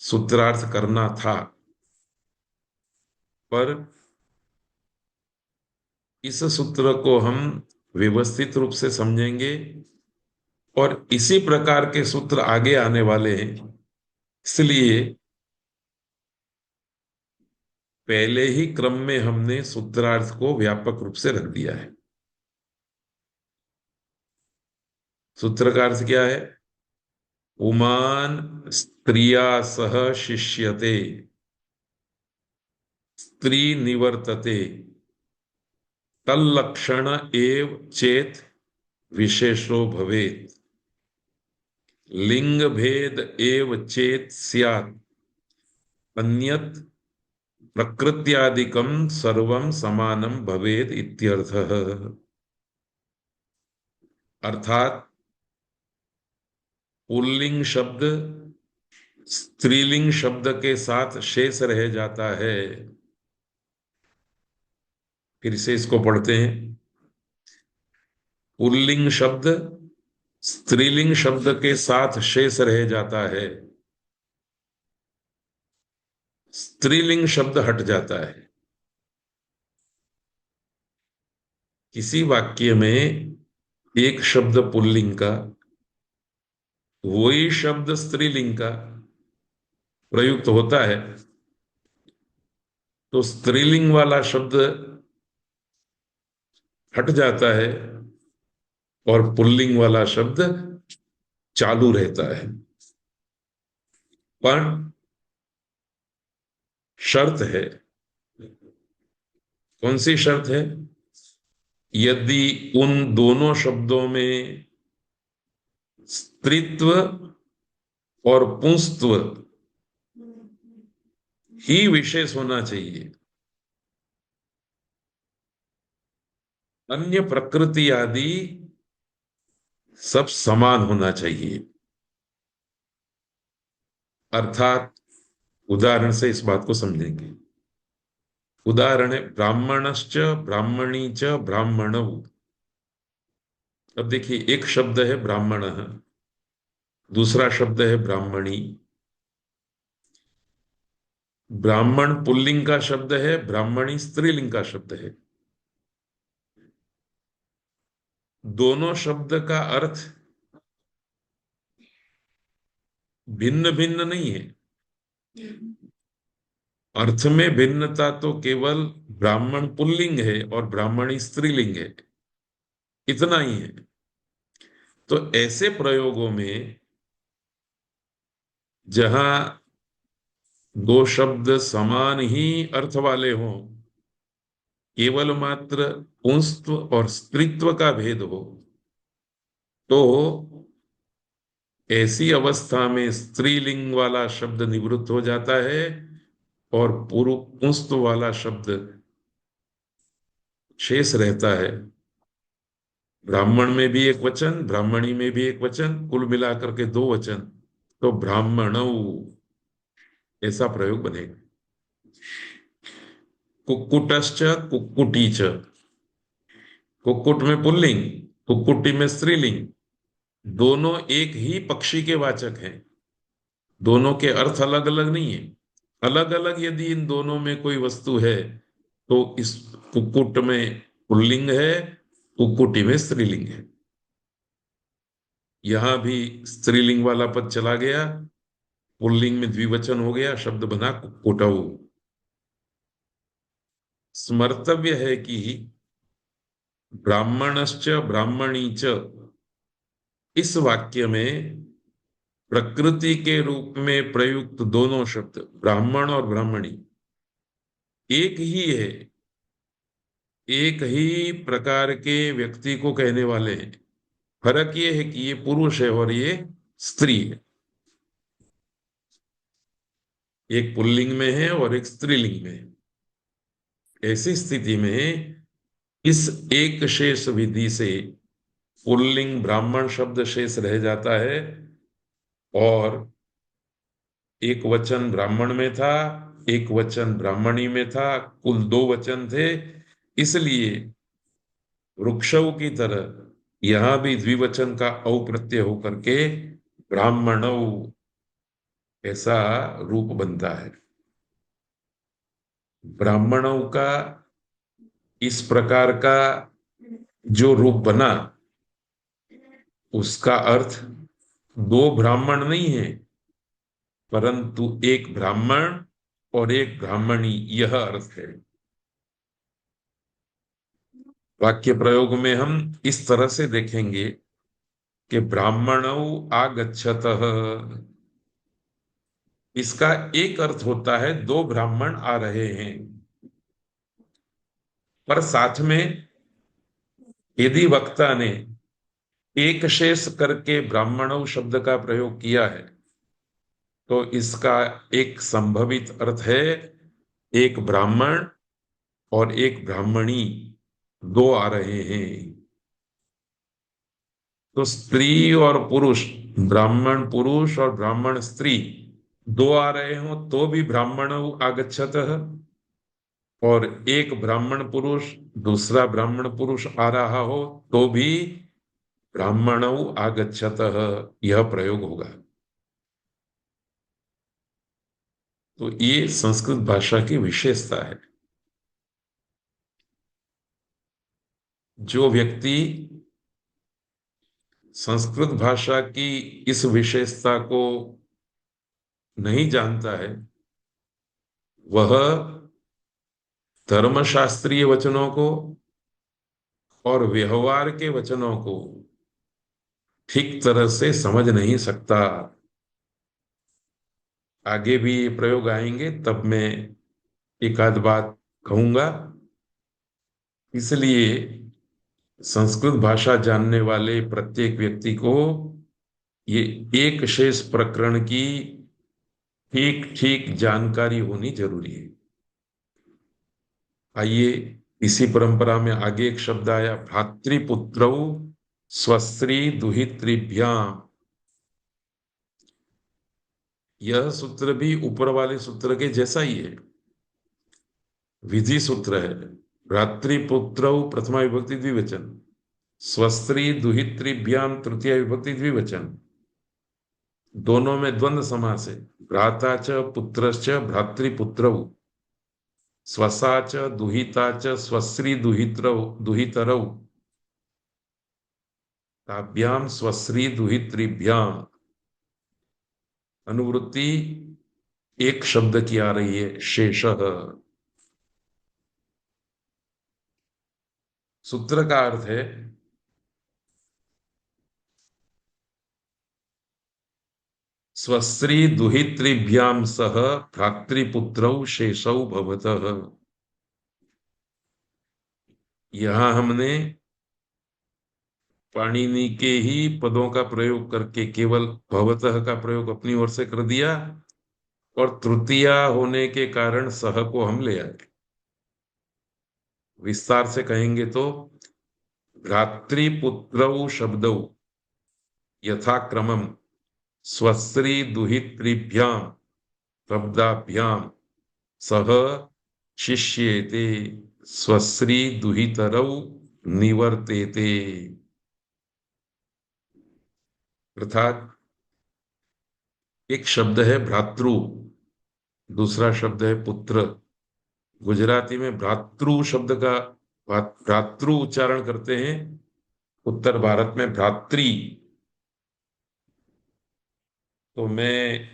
सूत्रार्थ करना था, पर इस सूत्र को हम व्यवस्थित रूप से समझेंगे और इसी प्रकार के सूत्र आगे आने वाले हैं। इसलिए पहले ही क्रम में हमने सूत्रार्थ को व्यापक रूप से रख दिया है। सूत्र का अर्थ क्या है? पुमान स्त्रिया सह शिष्यते, स्त्री निवर्तते, तल्लक्षण एव चेत विशेषो भवेत्, लिंग भेद एव चेत स्यात्, अन्यत् प्रकृत्यादिकं सर्वं समानं भवेत् इत्यर्थः। अर्थात पुल्लिंग शब्द स्त्रीलिंग शब्द के साथ शेष रह जाता है। फिर से इसको पढ़ते हैं। पुल्लिंग शब्द स्त्रीलिंग शब्द के साथ शेष रह जाता है, स्त्रीलिंग शब्द हट जाता है। किसी वाक्य में एक शब्द पुल्लिंग का, वही शब्द स्त्रीलिंग का प्रयुक्त होता है, तो स्त्रीलिंग वाला शब्द हट जाता है और पुल्लिंग वाला शब्द चालू रहता है। पर शर्त है। कौन सी शर्त है? यदि उन दोनों शब्दों में स्त्रीत्व और पुंस्त्व ही विशेष होना चाहिए, अन्य प्रकृति आदि सब समान होना चाहिए। अर्थात उदाहरण से इस बात को समझेंगे। उदाहरण है ब्राह्मणश्च ब्राह्मणी च ब्राह्मणौ। अब देखिए, एक शब्द है ब्राह्मण, दूसरा शब्द है ब्राह्मणी। ब्राह्मण पुल्लिंग का शब्द है, ब्राह्मणी स्त्रीलिंग का शब्द है। दोनों शब्द का अर्थ भिन्न भिन्न नहीं है। अर्थ में भिन्नता तो केवल ब्राह्मण पुल्लिंग है और ब्राह्मणी स्त्रीलिंग है, इतना ही है। तो ऐसे प्रयोगों में जहां दो शब्द समान ही अर्थ वाले हों, केवल मात्र पुंस्त्व और स्त्रीत्व का भेद हो, तो ऐसी अवस्था में स्त्रीलिंग वाला शब्द निवृत्त हो जाता है और पुंस्त्व वाला शब्द शेष रहता है। ब्राह्मण में भी एक वचन, ब्राह्मणी में भी एक वचन, कुल मिलाकर के दो वचन, तो ब्राह्मणौ ऐसा प्रयोग बनेगा। कुक्कुटश्च कुक्कुटी च। कुक्कुट में पुल्लिंग, कुक्कुटी में स्त्रीलिंग। दोनों एक ही पक्षी के वाचक हैं, दोनों के अर्थ अलग अलग नहीं है। अलग अलग यदि इन दोनों में कोई वस्तु है, तो इस कुक्कुट में पुल्लिंग है, कुक्कुटी में स्त्रीलिंग है। यहां भी स्त्रीलिंग वाला पद चला गया, पुल्लिंग में द्विवचन हो गया, शब्द बना कुक्कुटौ। स्मर्तव्य है कि ब्राह्मणश्च ब्राह्मणी च, इस वाक्य में प्रकृति के रूप में प्रयुक्त दोनों शब्द ब्राह्मण और ब्राह्मणी एक ही है, एक ही प्रकार के व्यक्ति को कहने वाले हैं। फर्क ये है कि ये पुरुष है और ये स्त्री है। एक पुल्लिंग में है और एक स्त्रीलिंग में है। ऐसी स्थिति में इस एक शेष विधि से पुल्लिंग ब्राह्मण शब्द शेष रह जाता है और एक वचन ब्राह्मण में था, एक वचन ब्राह्मणी में था, कुल दो वचन थे। इसलिए वृक्षव की तरह यहां भी द्विवचन का औ प्रत्यय होकर के ब्राह्मणौ ऐसा रूप बनता है। ब्राह्मणों का इस प्रकार का जो रूप बना, उसका अर्थ दो ब्राह्मण नहीं है, परंतु एक ब्राह्मण और एक ब्राह्मणी, यह अर्थ है। वाक्य प्रयोग में हम इस तरह से देखेंगे कि ब्राह्मणौ आगच्छतः, इसका एक अर्थ होता है दो ब्राह्मण आ रहे हैं, पर साथ में यदि वक्ता ने एक शेष करके ब्राह्मणौ शब्द का प्रयोग किया है, तो इसका एक संभवित अर्थ है एक ब्राह्मण और एक ब्राह्मणी दो आ रहे हैं। तो स्त्री और पुरुष, ब्राह्मण पुरुष और ब्राह्मण स्त्री दो आ रहे हो तो भी ब्राह्मण आगच्छतः, और एक ब्राह्मण पुरुष दूसरा ब्राह्मण पुरुष आ रहा हो तो भी ब्राह्मण आगच्छतः यह प्रयोग होगा। तो ये संस्कृत भाषा की विशेषता है। जो व्यक्ति संस्कृत भाषा की इस विशेषता को नहीं जानता है, वह धर्मशास्त्रीय वचनों को और व्यवहार के वचनों को ठीक तरह से समझ नहीं सकता। आगे भी ये प्रयोग आएंगे तब मैं एक आध बात कहूंगा। इसलिए संस्कृत भाषा जानने वाले प्रत्येक व्यक्ति को ये एक शेष प्रकरण की ठीक ठीक जानकारी होनी जरूरी है। आइए, इसी परंपरा में आगे एक शब्द आया, भ्रातृपुत्रौ स्वस्त्री दुहितृभ्याम। यह सूत्र भी ऊपर वाले सूत्र के जैसा ही है, विधि सूत्र है। भ्रातृपुत्रौ प्रथमा विभक्ति द्विवचन, स्वस्त्री दुहितृभ्याम तृतीय विभक्ति द्विवचन, दोनों में द्वंद्व समास है। भ्राता च पुत्रश्च भ्रातृपुत्रौ, स्वसा च दुहिता च स्वश्री दुहितरौ, ताभ्याम स्वश्री दुहितृभ्याम। अनुवृत्ति एक शब्द की आ रही है, शेषः। सूत्र का अर्थ है स्वस्त्री दुहितृभ्याम सह भ्रातृपुत्रौ शेषौ भवतः। यहां हमने पाणिनि के ही पदों का प्रयोग करके केवल भवतः का प्रयोग अपनी ओर से कर दिया, और तृतीया होने के कारण सह को हम ले आए। विस्तार से कहेंगे तो भ्रातृपुत्रौ शब्दौ यथाक्रमम स्वस्त्री दुहितृभ्याम शब्दाभ्याम सह शिष्येते स्वश्री दुहितरौ निवर्तेते। अर्थात एक शब्द है भ्रातृ, दूसरा शब्द है पुत्र। गुजराती में भ्रातृ शब्द का भ्रातृ उच्चारण करते हैं, उत्तर भारत में भ्रातृ। तो मैं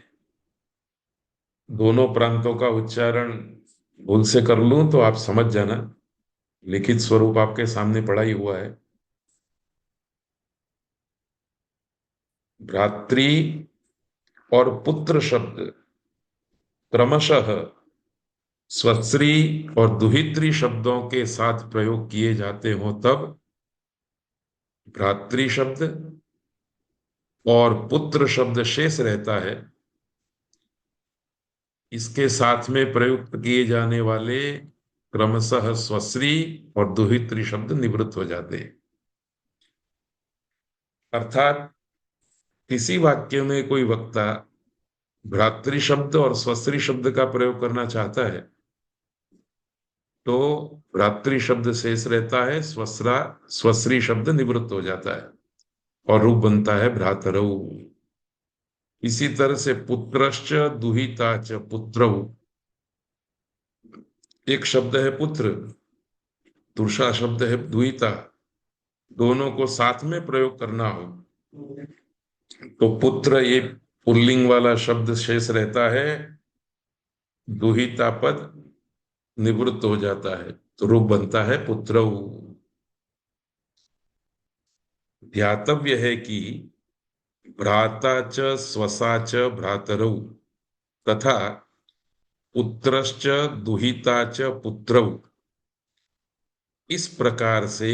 दोनों प्रांतों का उच्चारण भूल से कर लूं तो आप समझ जाना। लिखित स्वरूप आपके सामने पड़ा ही हुआ है। भ्रातृ और पुत्र शब्द क्रमशः स्वश्री और दुहित्री शब्दों के साथ प्रयोग किए जाते हो तब भ्रातृ शब्द और पुत्र शब्द शेष रहता है। इसके साथ में प्रयुक्त किए जाने वाले क्रमशः स्वश्री और दुहित्री शब्द निवृत्त हो जाते हैं। अर्थात किसी वाक्य में कोई वक्ता भ्रातृ शब्द और स्वश्री शब्द का प्रयोग करना चाहता है तो भ्रातृ शब्द शेष रहता है, स्वश्री शब्द निवृत्त हो जाता है और रूप बनता है भ्रातरौ। इसी तरह से पुत्रश्च दुहिता च पुत्रौ, एक शब्द है पुत्र, दूसरा शब्द है दुहिता, दोनों को साथ में प्रयोग करना हो तो पुत्र ये पुल्लिंग वाला शब्द शेष रहता है, दुहिता पद निवृत्त हो जाता है तो रूप बनता है पुत्रौ। ध्यातव्य है कि भ्राता च स्वसा च भ्रातरौ तथा पुत्रश्च दुहिता च पुत्रौ, इस प्रकार से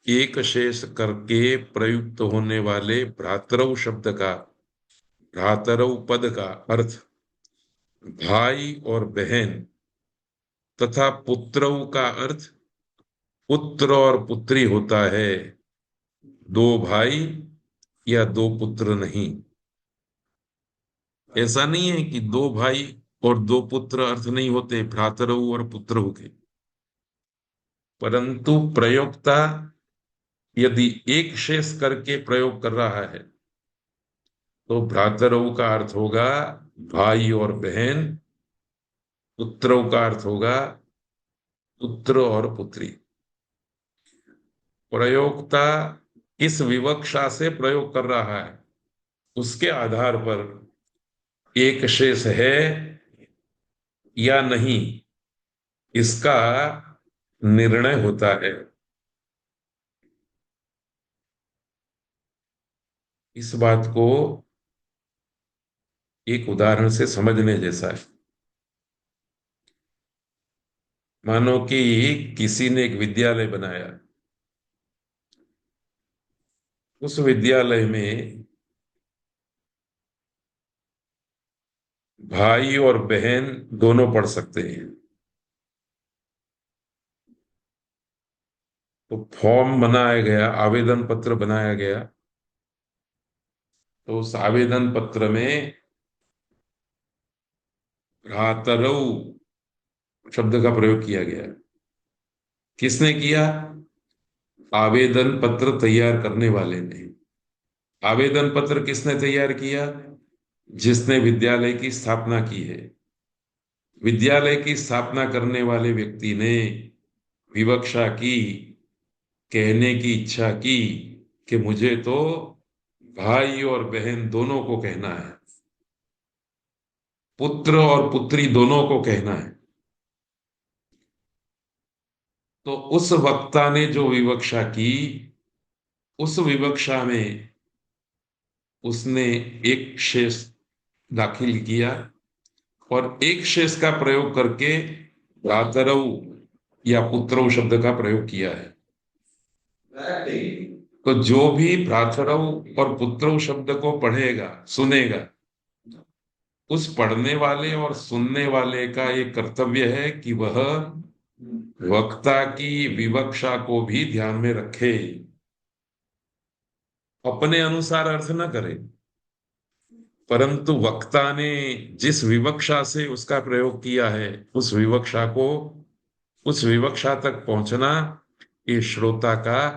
एक शेष करके प्रयुक्त होने वाले भ्रातरौ शब्द का, भ्रातरौ पद का अर्थ भाई और बहन तथा पुत्रौ का अर्थ पुत्र और पुत्री होता है, दो भाई या दो पुत्र नहीं। ऐसा नहीं है कि दो भाई और दो पुत्र अर्थ नहीं होते भ्रातरौ और पुत्रौ के, परंतु प्रयोक्ता यदि एक शेष करके प्रयोग कर रहा है तो भ्रातरौ का अर्थ होगा भाई और बहन, पुत्रौ का अर्थ होगा पुत्र और पुत्री। प्रयोक्ता किस विवक्षा से प्रयोग कर रहा है उसके आधार पर एक शेष है या नहीं इसका निर्णय होता है। इस बात को एक उदाहरण से समझने जैसा है। मानो कि किसी ने एक विद्यालय बनाया, उस विद्यालय में भाई और बहन दोनों पढ़ सकते हैं। तो फॉर्म बनाया गया, आवेदन पत्र बनाया गया, तो उस आवेदन पत्र में भ्रातरौ शब्द का प्रयोग किया गया। किसने किया? आवेदन पत्र तैयार करने वाले ने। आवेदन पत्र किसने तैयार किया? जिसने विद्यालय की स्थापना की है। विद्यालय की स्थापना करने वाले व्यक्ति ने विवक्षा की, कहने की इच्छा की कि मुझे तो भाई और बहन दोनों को कहना है, पुत्र और पुत्री दोनों को कहना है। तो उस वक्ता ने जो विवक्षा की, उस विवक्षा में उसने एक शेष दाखिल किया और एक शेष का प्रयोग करके भ्रातरौ या पुत्रौ शब्द का प्रयोग किया है। तो जो भी भ्रातरौ और पुत्रौ शब्द को पढ़ेगा, सुनेगा, उस पढ़ने वाले और सुनने वाले का ये कर्तव्य है कि वह वक्ता की विवक्षा को भी ध्यान में रखे, अपने अनुसार अर्थ न करे, परंतु वक्ता ने जिस विवक्षा से उसका प्रयोग किया है उस विवक्षा को, उस विवक्षा तक पहुंचना ये श्रोता का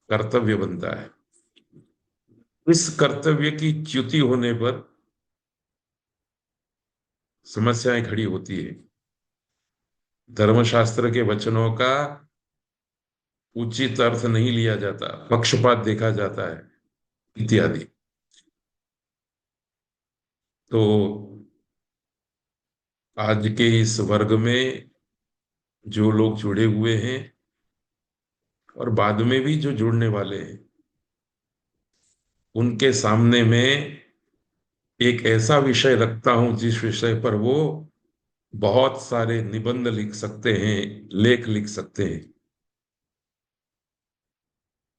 कर्तव्य बनता है। इस कर्तव्य की च्युति होने पर समस्याएं खड़ी होती है। धर्मशास्त्र के वचनों का उचित अर्थ नहीं लिया जाता, पक्षपात देखा जाता है इत्यादि। तो आज के इस वर्ग में जो लोग जुड़े हुए हैं और बाद में भी जो जुड़ने वाले हैं, उनके सामने मैं एक ऐसा विषय रखता हूं जिस विषय पर वो बहुत सारे निबंध लिख सकते हैं, लेख लिख सकते हैं।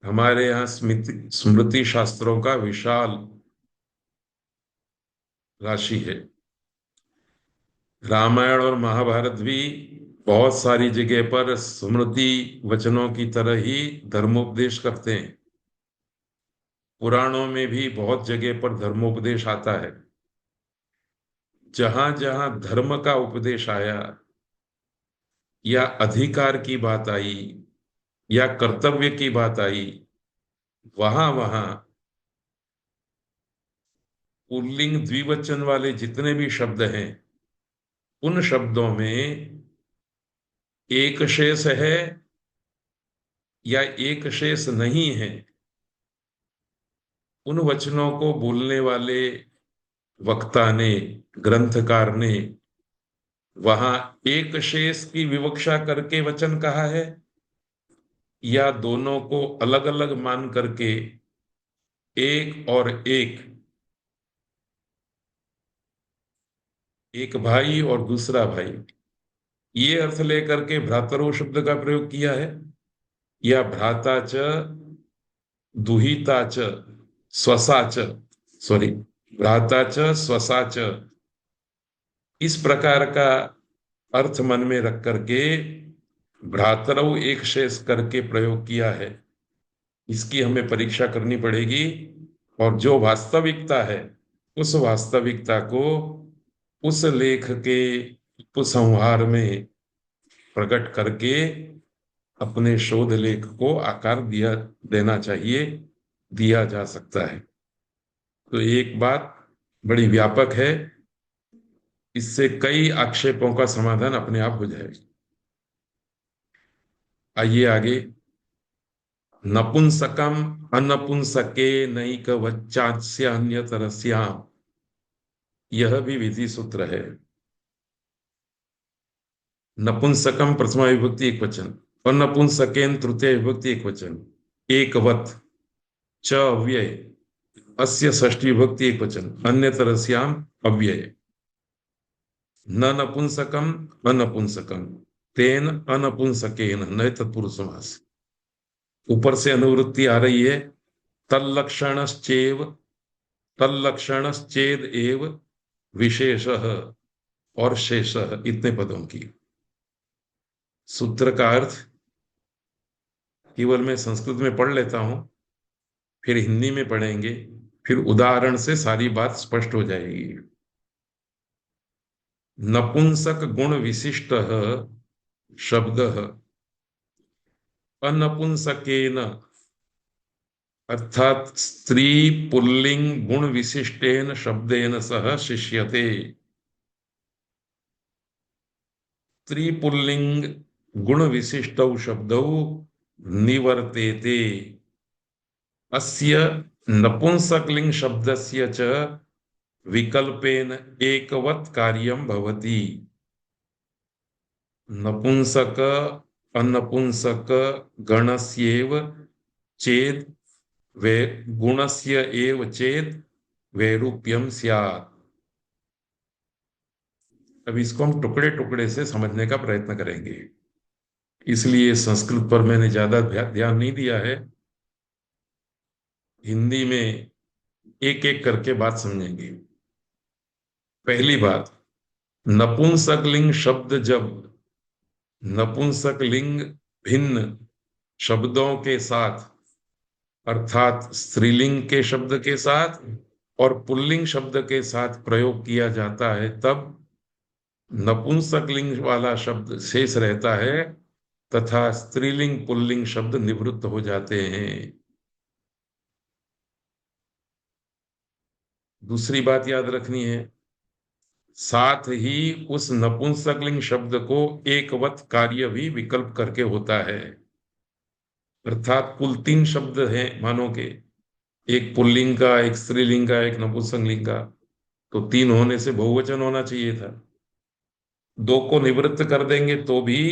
हमारे यहाँ स्मृति स्मृति शास्त्रों का विशाल राशि है। रामायण और महाभारत भी बहुत सारी जगह पर स्मृति वचनों की तरह ही धर्मोपदेश करते हैं। पुराणों में भी बहुत जगह पर धर्मोपदेश आता है। जहां जहां धर्म का उपदेश आया या अधिकार की बात आई या कर्तव्य की बात आई, वहां वहां पुल्लिंग द्विवचन वाले जितने भी शब्द हैं, उन शब्दों में एक शेष है या एक शेष नहीं है, उन वचनों को बोलने वाले वक्ता ने, ग्रंथकार ने वहां एक शेष की विवक्षा करके वचन कहा है या दोनों को अलग अलग मान करके एक और एक, एक भाई और दूसरा भाई, ये अर्थ लेकर के भ्रातरो शब्द का प्रयोग किया है, या भ्राता च दुहिता च स्वसा च, सॉरी, भ्राता च स्वसा च, इस प्रकार का अर्थ मन में रख करके भ्रातरौ एक शेष करके प्रयोग किया है। इसकी हमें परीक्षा करनी पड़ेगी और जो वास्तविकता है उस वास्तविकता को उस लेख के उपसंहार में प्रकट करके अपने शोध लेख को आकार दिया देना चाहिए, दिया जा सकता है। तो एक बात बड़ी व्यापक है, इससे कई आक्षेपों का समाधान अपने आप हो जाएगा। आइए आगे। नपुंसकम अनपुंसके नैक वच्चास्य अन्यतरस्याम, यह भी विधि सूत्र है। नपुंसकम प्रथमा विभक्ति एक वचन और नपुंसकेन तृतीय विभक्ति एक वचन, एकवत च अव्यय, अस्य षष्ठी विभक्ति एक वचन, अन्यतरस्याम अव्यय। न नपुंसकम अनपुंसकम तेन अनपुंसकेन, नए तत्पुरुष समास। ऊपर से अनुवृत्ति आ रही है, तल्लक्षणश्चेव, तल्लक्षणश्चेद एव विशेषः और शेषः, इतने पदों की। सूत्र का अर्थ केवल मैं संस्कृत में पढ़ लेता हूं, फिर हिंदी में पढ़ेंगे, फिर उदाहरण से सारी बात स्पष्ट हो जाएगी। नपुंसक गुण विशिष्ट शब्द अनपुंसकेन अर्थात स्त्री पुल्लिंग गुण विशिष्टेन शब्देन सह शिष्यते। स्त्री पुल्लिंग गुण विशिष्टौ शब्दौ निवर्तेते। अस्य नपुंसकलिंग शब्दस्य च विकल्पेन एकवत् कार्यं भवति। नपुंसक अनपुंसक गणस्येव चेत् वे गुणस्य एव चेत् वैरूप्यं स्यात्। अब इसको हम टुकड़े टुकड़े से समझने का प्रयत्न करेंगे, इसलिए संस्कृत पर मैंने ज्यादा ध्यान नहीं दिया है। हिंदी में एक एक करके बात समझेंगे। पहली बात, नपुंसकलिंग शब्द जब नपुंसकलिंग भिन्न शब्दों के साथ अर्थात स्त्रीलिंग के शब्द के साथ और पुल्लिंग शब्द के साथ प्रयोग किया जाता है तब नपुंसकलिंग वाला शब्द शेष रहता है तथा स्त्रीलिंग पुल्लिंग शब्द निवृत्त हो जाते हैं। दूसरी बात याद रखनी है, साथ ही उस नपुंसकलिंग शब्द को एकवत कार्य भी विकल्प करके होता है। अर्थात कुल 3 शब्द हैं मानो के, एक पुल्लिंग का, एक स्त्रीलिंग का, एक नपुंसकलिंग का, तो 3 होने से बहुवचन होना चाहिए था। 2 को निवृत्त कर देंगे तो भी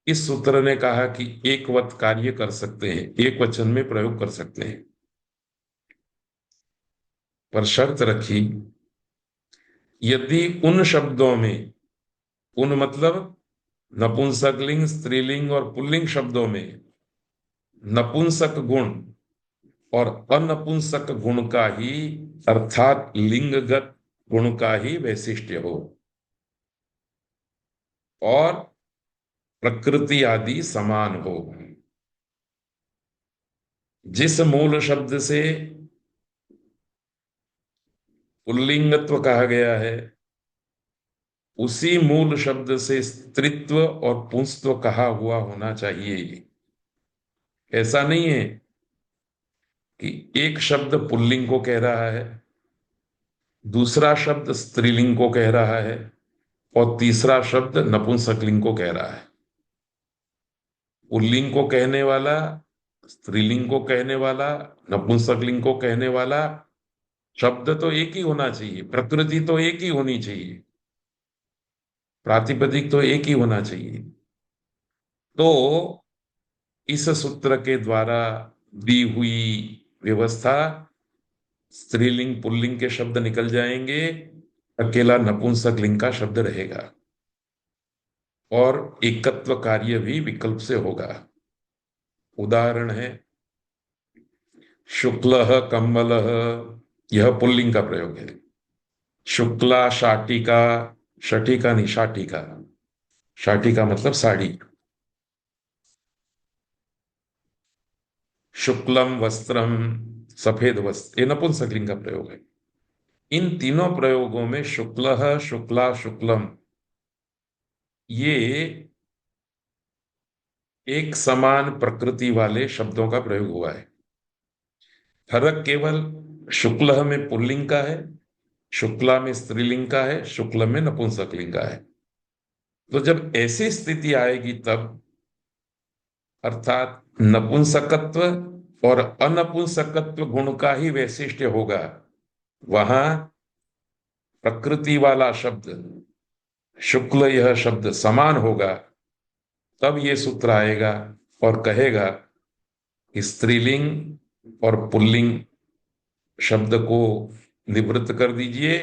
इस सूत्र ने कहा कि एकवत कार्य कर सकते हैं, एक वचन में प्रयोग कर सकते हैं, पर शर्त रखी, यदि उन शब्दों में, उन मतलब नपुंसकलिंग, स्त्रीलिंग और पुल्लिंग शब्दों में नपुंसक गुण और अनपुंसक गुण का ही अर्थात लिंगगत गुण का ही वैशिष्ट्य हो और प्रकृति आदि समान हो। जिस मूल शब्द से पुल्लिंगत्व कहा गया है उसी मूल शब्द से स्त्रीत्व और पुंसत्व कहा हुआ होना चाहिए। ऐसा नहीं है कि एक शब्द पुल्लिंग को कह रहा है, दूसरा शब्द स्त्रीलिंग को कह रहा है और तीसरा शब्द नपुंसकलिंग को कह रहा है। पुल्लिंग को कहने वाला, स्त्रीलिंग को कहने वाला, नपुंसकलिंग को कहने वाला शब्द तो एक ही होना चाहिए, प्रकृति तो एक ही होनी चाहिए, प्रातिपदिक तो एक ही होना चाहिए। तो इस सूत्र के द्वारा दी हुई व्यवस्था, स्त्रीलिंग पुल्लिंग के शब्द निकल जाएंगे, अकेला नपुंसकलिंग का शब्द रहेगा और एकत्व कार्य भी विकल्प से होगा। उदाहरण है शुक्लः कम्बलः, यह पुल्लिंग का प्रयोग है। शुक्ला शाटिका, शटिका नहीं शाटिका, शाटिका मतलब साड़ी। शुक्लम वस्त्रम, सफेद वस्त्र, ये नपुंसकलिंग का प्रयोग है। इन तीनों प्रयोगों में शुक्लः, शुक्ला, शुक्लम ये एक समान प्रकृति वाले शब्दों का प्रयोग हुआ है। फर्क केवल शुक्ल में पुल्लिंग का है, शुक्ला में स्त्रीलिंग का है, शुक्ल में नपुंसकलिंग का है। तो जब ऐसी स्थिति आएगी तब अर्थात नपुंसकत्व और अनपुंसकत्व गुण का ही वैशिष्ट्य होगा, वहां प्रकृति वाला शब्द शुक्ल यह शब्द समान होगा, तब ये सूत्र आएगा और कहेगा कि स्त्रीलिंग और पुल्लिंग शब्द को निवृत्त कर दीजिए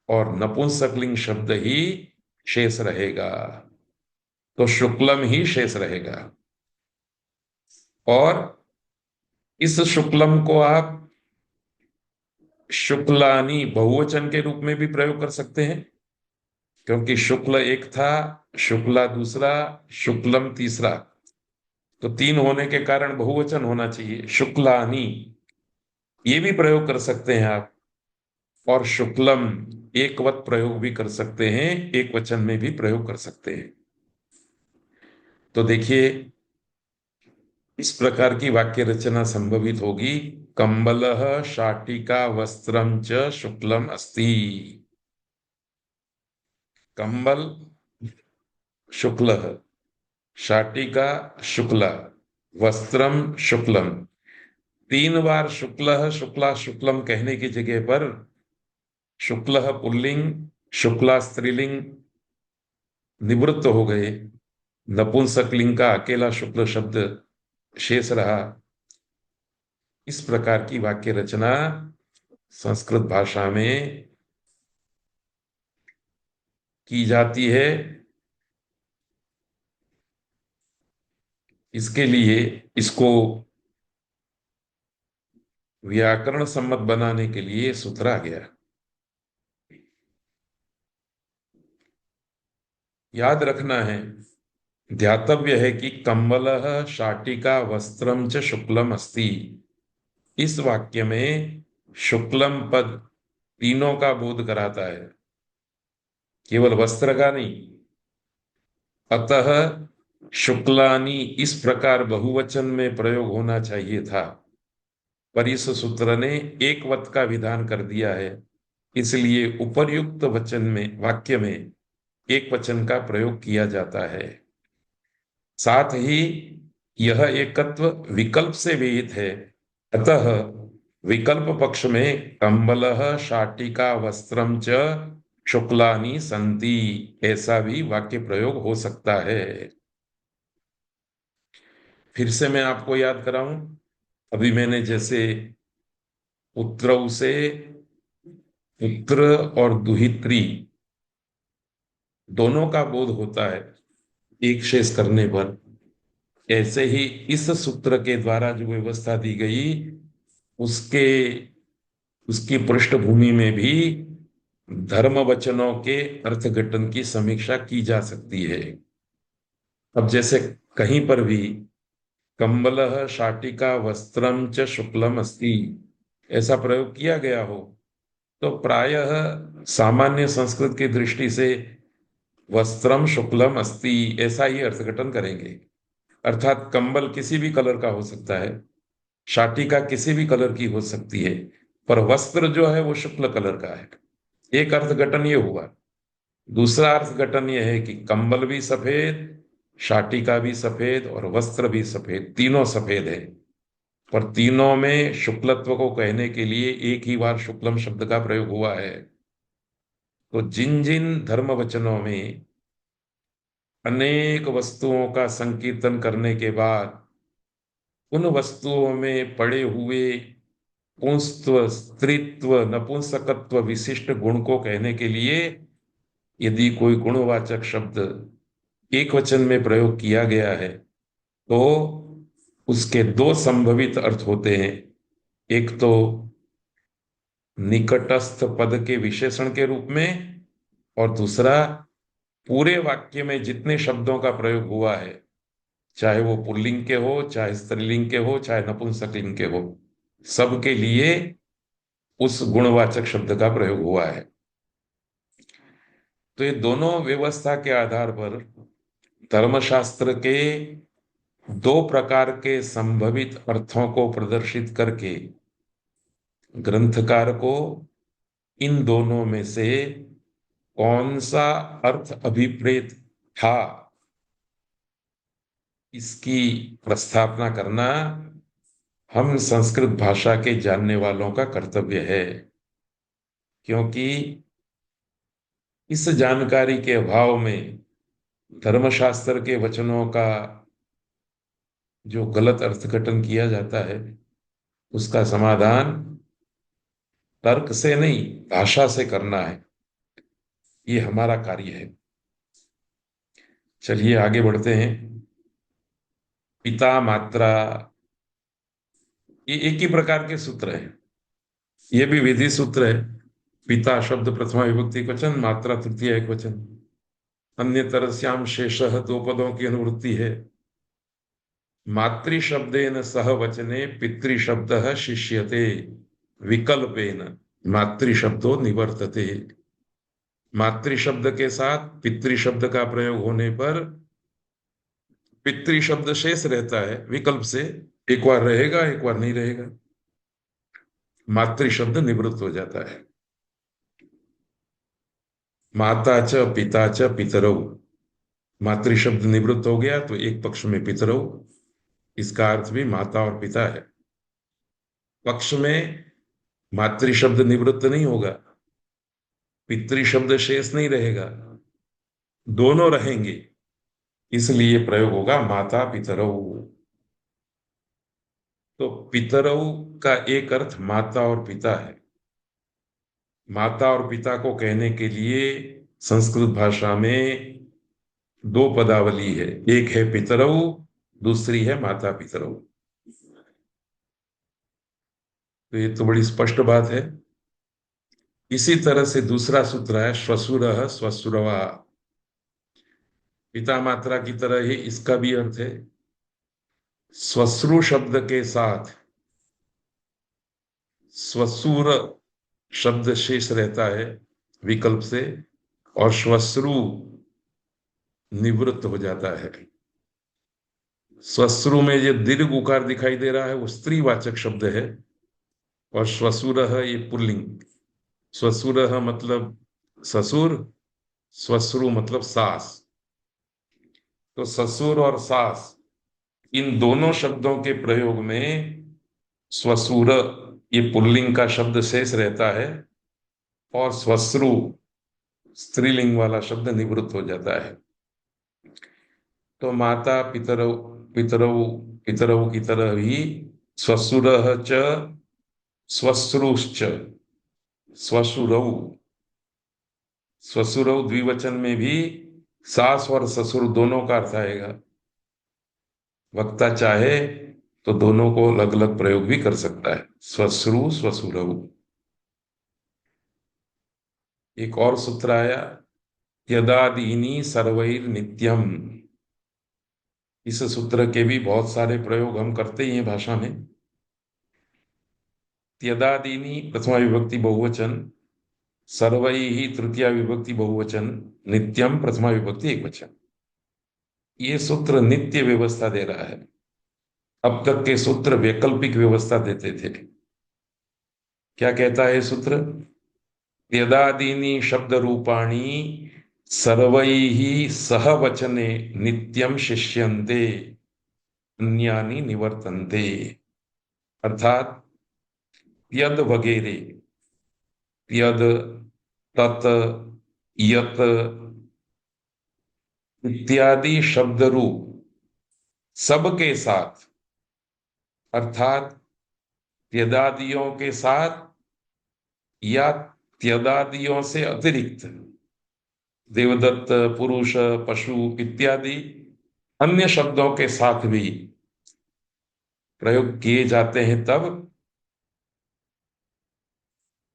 और नपुंसकलिंग शब्द ही शेष रहेगा, तो शुक्लम ही शेष रहेगा। और इस शुक्लम को आप शुक्लानी बहुवचन के रूप में भी प्रयोग कर सकते हैं, क्योंकि शुक्ल एक था, शुक्ला दूसरा, शुक्लम तीसरा, तो 3 होने के कारण बहुवचन होना चाहिए, शुक्लानी, ये भी प्रयोग कर सकते हैं आप। और शुक्लम एकवत प्रयोग भी कर सकते हैं, एक वचन में भी प्रयोग कर सकते हैं। तो देखिए, इस प्रकार की वाक्य रचना संभवित होगी। कंबलः शाटिका वस्त्रम च शुक्लम अस्ति। कंबल शुक्लः, शाटिका शुक्ला, वस्त्रम शुक्लम। 3 बार शुक्लः शुक्ला शुक्लम कहने की जगह पर शुक्लः पुल्लिंग, शुक्ला स्त्रीलिंग निवृत्त हो गए। नपुंसकलिंग का अकेला शुक्ल शब्द शेष रहा। इस प्रकार की वाक्य रचना संस्कृत भाषा में की जाती है। इसके लिए इसको व्याकरण सम्मत बनाने के लिए सुधरा गया। याद रखना है, ध्यातव्य है कि कंबलः शाटिका वस्त्रम च शुक्लम अस्ति। इस वाक्य में शुक्लम पद तीनों का बोध कराता है, केवल वस्त्र का नहीं। अतः शुक्लानी इस प्रकार बहुवचन में प्रयोग होना चाहिए था, पर इस सूत्र ने एकवत का विधान कर दिया है। इसलिए उपर्युक्त वचन में, वाक्य में एक वचन का प्रयोग किया जाता है। साथ ही यह एकत्व विकल्प से विहित है। अतः विकल्प पक्ष में कंबलः शाटिका वस्त्रम च शुक्लानि संति ऐसा भी वाक्य प्रयोग हो सकता है। फिर से मैं आपको याद कराऊं, अभी मैंने जैसे पुत्रौ से पुत्र और दुहित्री दोनों का बोध होता है एक शेष करने पर, ऐसे ही इस सूत्र के द्वारा जो व्यवस्था दी गई उसके उसकी पृष्ठभूमि में भी धर्म वचनों के अर्थघटन की समीक्षा की जा सकती है। अब जैसे कहीं पर भी कंबलः शाटिका वस्त्रम च शुक्लम अस्ति ऐसा प्रयोग किया गया हो, तो प्रायः सामान्य संस्कृत की दृष्टि से वस्त्रम शुक्लम अस्ति ऐसा ही अर्थघटन करेंगे। अर्थात कंबल किसी भी कलर का हो सकता है, शाटिका किसी भी कलर की हो सकती है, पर वस्त्र जो है वो शुक्ल कलर का है। एक अर्थघटन ये हुआ। दूसरा अर्थघटन ये है कि कंबल भी सफेद, शाटिका भी सफेद और वस्त्र भी सफेद, तीनों सफेद है। पर तीनों में शुक्लत्व को कहने के लिए एक ही बार शुक्लम शब्द का प्रयोग हुआ है। तो जिन जिन धर्म वचनों में अनेक वस्तुओं का संकीर्तन करने के बाद उन वस्तुओं में पड़े हुए पुंस्त्व, स्त्रीत्व, नपुंसकत्व विशिष्ट गुण को कहने के लिए यदि कोई गुणवाचक शब्द एक वचन में प्रयोग किया गया है तो उसके दो संभवित अर्थ होते हैं। एक तो निकटस्थ पद के विशेषण के रूप में, और दूसरा पूरे वाक्य में जितने शब्दों का प्रयोग हुआ है, चाहे वो पुल्लिंग के हो, चाहे स्त्रीलिंग के हो, चाहे नपुंसकलिंग के हो, सबके लिए उस गुणवाचक शब्द का प्रयोग हुआ है। तो ये दोनों व्यवस्था के आधार पर धर्मशास्त्र के दो प्रकार के संभवित अर्थों को प्रदर्शित करके ग्रंथकार को इन दोनों में से कौन सा अर्थ अभिप्रेत था इसकी प्रस्थापना करना हम संस्कृत भाषा के जानने वालों का कर्तव्य है। क्योंकि इस जानकारी के अभाव में धर्मशास्त्र के वचनों का जो गलत अर्थघटन किया जाता है उसका समाधान तर्क से नहीं, भाषा से करना है। ये हमारा कार्य है। चलिए आगे बढ़ते हैं। पिता मात्रा, ये एक ही प्रकार के सूत्र हैं। ये भी विधि सूत्र है। पिता शब्द प्रथमा विभक्ति एकवचन, मात्रा तृतीय एकवचन, अन्य तरस्याम शेषः दो पदों की अनुवृत्ति है। मातृशब्देन सह वचने पितृशब्दः शिष्यते, विकल्पेन मातृशब्दो निवर्तते। मातृ शब्द के साथ पितृ शब्द का प्रयोग होने पर पितृ शब्द शेष रहता है विकल्प से, एक बार रहेगा एक बार नहीं रहेगा। मातृ शब्द निवृत्त हो जाता है। माता च पिता च पितरौ, मातृ शब्द निवृत्त हो गया तो एक पक्ष में पितरौ, इसका अर्थ भी माता और पिता है। पक्ष में मातृ शब्द निवृत्त नहीं होगा, पितृ शब्द शेष नहीं रहेगा, दोनों रहेंगे, इसलिए प्रयोग होगा माता पितरौ। तो पितरौ का एक अर्थ माता और पिता है। माता और पिता को कहने के लिए संस्कृत भाषा में दो पदावली है, एक है पितरौ, दूसरी है माता पितरौ। तो ये तो बड़ी स्पष्ट बात है। इसी तरह से दूसरा सूत्र है श्वशुरः श्वशुरवा, पिता मात्रा की तरह ही इसका भी अर्थ है। श्वश्रु शब्द के साथ श्वशुर शब्द शेष रहता है विकल्प से, और श्वश्रु निवृत्त हो जाता है। श्वश्रु में ये दीर्घ उकार दिखाई दे रहा है वो स्त्रीवाचक शब्द है, और श्वशुरः ये पुल्लिंग। श्वशुरः मतलब ससुर, श्वश्रु मतलब सास। तो ससुर और सास इन दोनों शब्दों के प्रयोग में श्वशुर ये पुल्लिंग का शब्द शेष रहता है, और श्वश्रु स्त्रीलिंग वाला शब्द निवृत्त हो जाता है। तो माता पितरौ पितरौ पितरौ की तरह ही श्वशुरः च श्वश्रुश्च श्वशुरौ, श्वशुरौ द्विवचन में भी सास और ससुर दोनों का अर्थ आएगा। वक्ता चाहे तो दोनों को अलग अलग प्रयोग भी कर सकता है, श्वश्रु श्वशुरौ। एक और सूत्र आया यदादीनी सर्वैर नित्यम। इस सूत्र के भी बहुत सारे प्रयोग हम करते ही हैं भाषा में। त्यदादीनी प्रथमा विभक्ति बहुवचन, सर्वैहि तृतीया विभक्ति बहुवचन, नित्यम प्रथमा विभक्ति एकवचन। ये सूत्र नित्य व्यवस्था दे रहा है। अब तक के सूत्र वैकल्पिक व्यवस्था देते थे। क्या कहता है सूत्र? त्यदादीनी शब्द रूपाणी सर्वैहि सह वचने नित्यम शिष्यन्ते अन्यानि निवर्तन्ते। अर्थात त्यद वगैरह, त्यद, तत्, यत इत्यादि शब्द रूप सबके साथ, अर्थात त्यदादियों के साथ या त्यदादियों से अतिरिक्त देवदत्त, पुरुष, पशु इत्यादि अन्य शब्दों के साथ भी प्रयोग किए जाते हैं, तब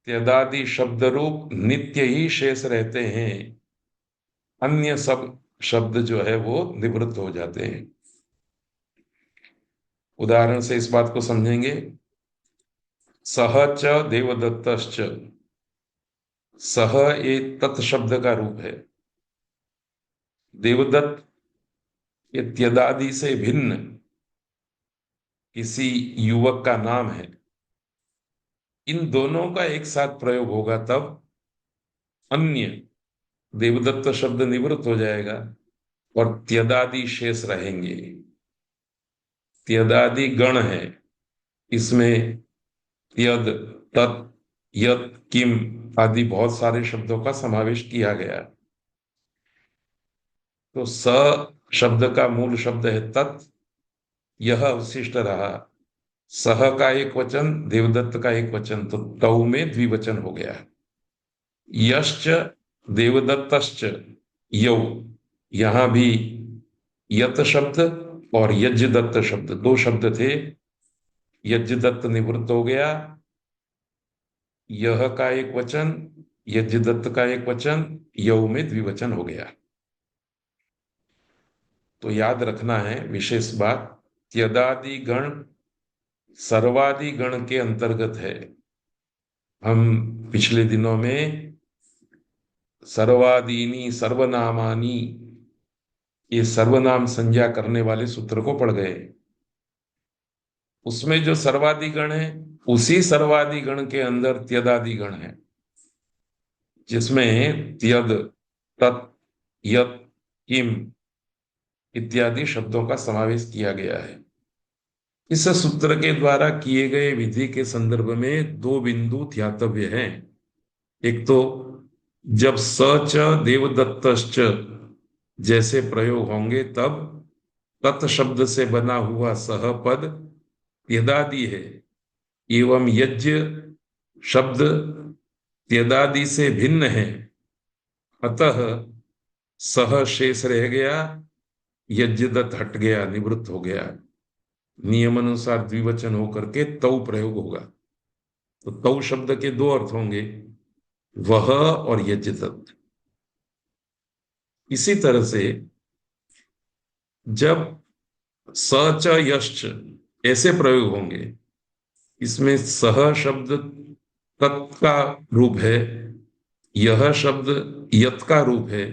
त्यदादि शब्द रूप नित्य ही शेष रहते हैं, अन्य सब शब्द जो है वो निवृत्त हो जाते हैं। उदाहरण से इस बात को समझेंगे। सह च देवदत्तश्च, सह एक तत् शब्द का रूप है। देवदत्त ये त्यदादि से भिन्न किसी युवक का नाम है। इन दोनों का एक साथ प्रयोग होगा तब अन्य देवदत्त शब्द निवृत्त हो जाएगा और त्यदादि शेष रहेंगे। त्यदादि गण है, इसमें त्यद, तत्, यत, किम आदि बहुत सारे शब्दों का समावेश किया गया। तो स शब्द का मूल शब्द है तत्, यह अवशिष्ट रहा। सह का एक वचन, देवदत्त का एक वचन, तो तौ में द्विवचन हो गया। यश्च देवदत्तश्च यौ, यहां भी यत शब्द और यज्ञदत्त शब्द दो शब्द थे। यज्ञदत्त निवृत्त हो गया, यह का एक वचन, यज्ञदत्त का एक वचन, यौ में द्विवचन हो गया। तो याद रखना है विशेष बात, त्यदादि गण सर्वादि गण के अंतर्गत है। हम पिछले दिनों में सर्वादीनी सर्वनामानी, ये सर्वनाम संज्ञा करने वाले सूत्र को पढ़ गए। उसमें जो सर्वादि गण है, उसी सर्वादि गण के अंदर त्यदादि गण है, जिसमें त्यद, तत्, यत्, किम इत्यादि शब्दों का समावेश किया गया है। इस सूत्र के द्वारा किए गए विधि के संदर्भ में दो बिंदु ध्यातव्य हैं। एक तो जब सच देवदत्तश्च जैसे प्रयोग होंगे तब तत् शब्द से बना हुआ सह पद त्यदादि है, एवं यज्ञ शब्द त्यदादि से भिन्न है, अतः सह शेष रह गया, यज्ञदत्त हट गया, निवृत्त हो गया। नियम अनुसार द्विवचन होकर के तौ प्रयोग होगा। तो तौ शब्द के दो अर्थ होंगे, वह और यज्ञदत्त। इसी तरह से जब सच यश्च ऐसे प्रयोग होंगे, इसमें सह शब्द तत् का रूप है, यह शब्द यत् का रूप है,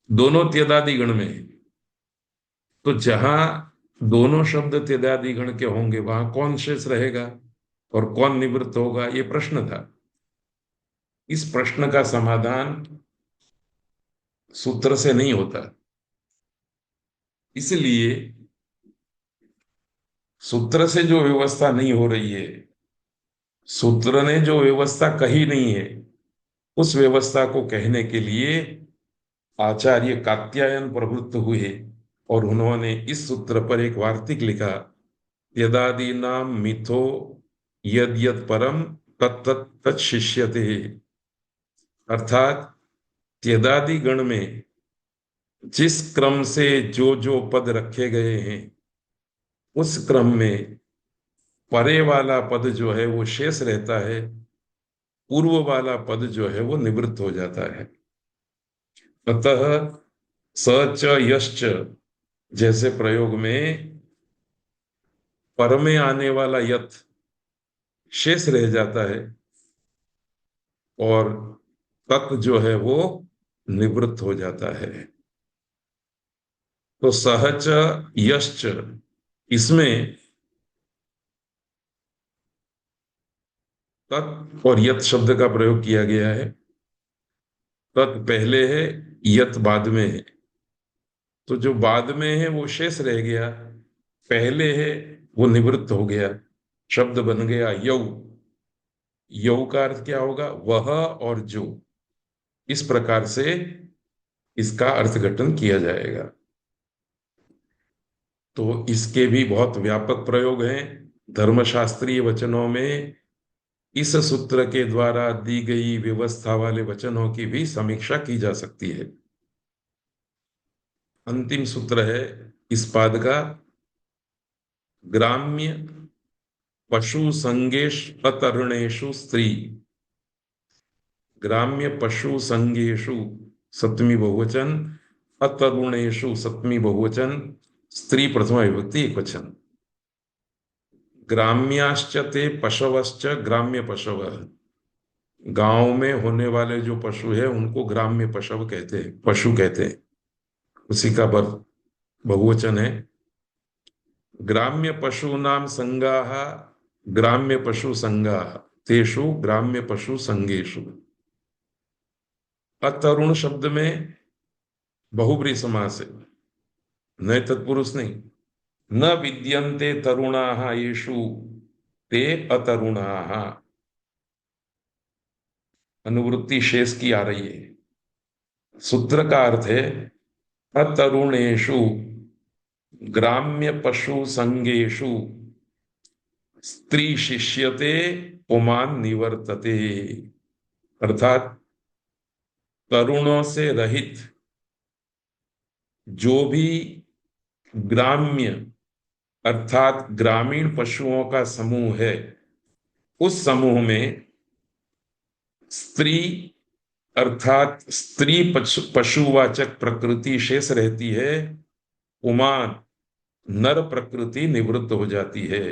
दोनों त्यदादि गण में है। तो जहां दोनों शब्द त्यदादि गण के होंगे वहां कौन शेष रहेगा और कौन निवृत्त होगा, ये प्रश्न था। इस प्रश्न का समाधान सूत्र से नहीं होता, इसलिए सूत्र से जो व्यवस्था नहीं हो रही है, सूत्र ने जो व्यवस्था कही नहीं है, उस व्यवस्था को कहने के लिए आचार्य कात्यायन प्रवृत्त हुए और उन्होंने इस सूत्र पर एक वार्तिक लिखा। यदादि नाम मिथो यद यद परम तत्त शिष्यते, अर्थात त्यदादि गण में जिस क्रम से जो जो पद रखे गए हैं, उस क्रम में परे वाला पद जो है वो शेष रहता है, पूर्व वाला पद जो है वो निवृत्त हो जाता है। अतः सच यश्च जैसे प्रयोग में पर में आने वाला यथ शेष रह जाता है और तत् जो है वो निवृत्त हो जाता है। तो सहच यश्च, इसमें तत् और यत् शब्द का प्रयोग किया गया है। तत् पहले है, यत् बाद में है। तो जो बाद में है वो शेष रह गया, पहले है वो निवृत्त हो गया, शब्द बन गया यौ। यौ का अर्थ क्या होगा, वह और जो। इस प्रकार से इसका अर्थघटन किया जाएगा। तो इसके भी बहुत व्यापक प्रयोग हैं। धर्मशास्त्रीय वचनों में इस सूत्र के द्वारा दी गई व्यवस्था वाले वचनों की भी समीक्षा की जा सकती है। अंतिम सूत्र है इस पाद का, ग्राम्य पशु संगेश अतरुणेषु स्त्री। ग्राम्य पशु संगेषु सप्तमी बहुवचन, अतरुणेषु सप्तमी बहुवचन, स्त्री प्रथमा विभक्ति एकवचन। ग्राम्याश्च ते पशवश्च ग्राम्य पशव, गांव में होने वाले जो पशु है उनको ग्राम्य पशु कहते हैं, पशु कहते हैं। उसी का बहुवचन है। ग्राम्य पशूनाम संगाः ग्राम्य पशु संगाः तेषु ग्राम्य पशु संगेषु। अतरुण शब्द में बहुब्रीहि समास है, नए तत्पुरुष नहीं। न विद्यन्ते तरुणाः येषु ते अतरुणाः, अनुवृत्ति शेष की आ रही है। सूत्र का अर्थ है अतरुणेषु ग्राम्य पशु संगेषु स्त्री शिष्यते पुमान निवर्तते, अर्थात तरुणों से रहित जो भी ग्राम्य अर्थात ग्रामीण पशुओं का समूह है, उस समूह में स्त्री अर्थात स्त्री पशुवाचक प्रकृति शेष रहती है, पुमान नर प्रकृति निवृत्त हो जाती है।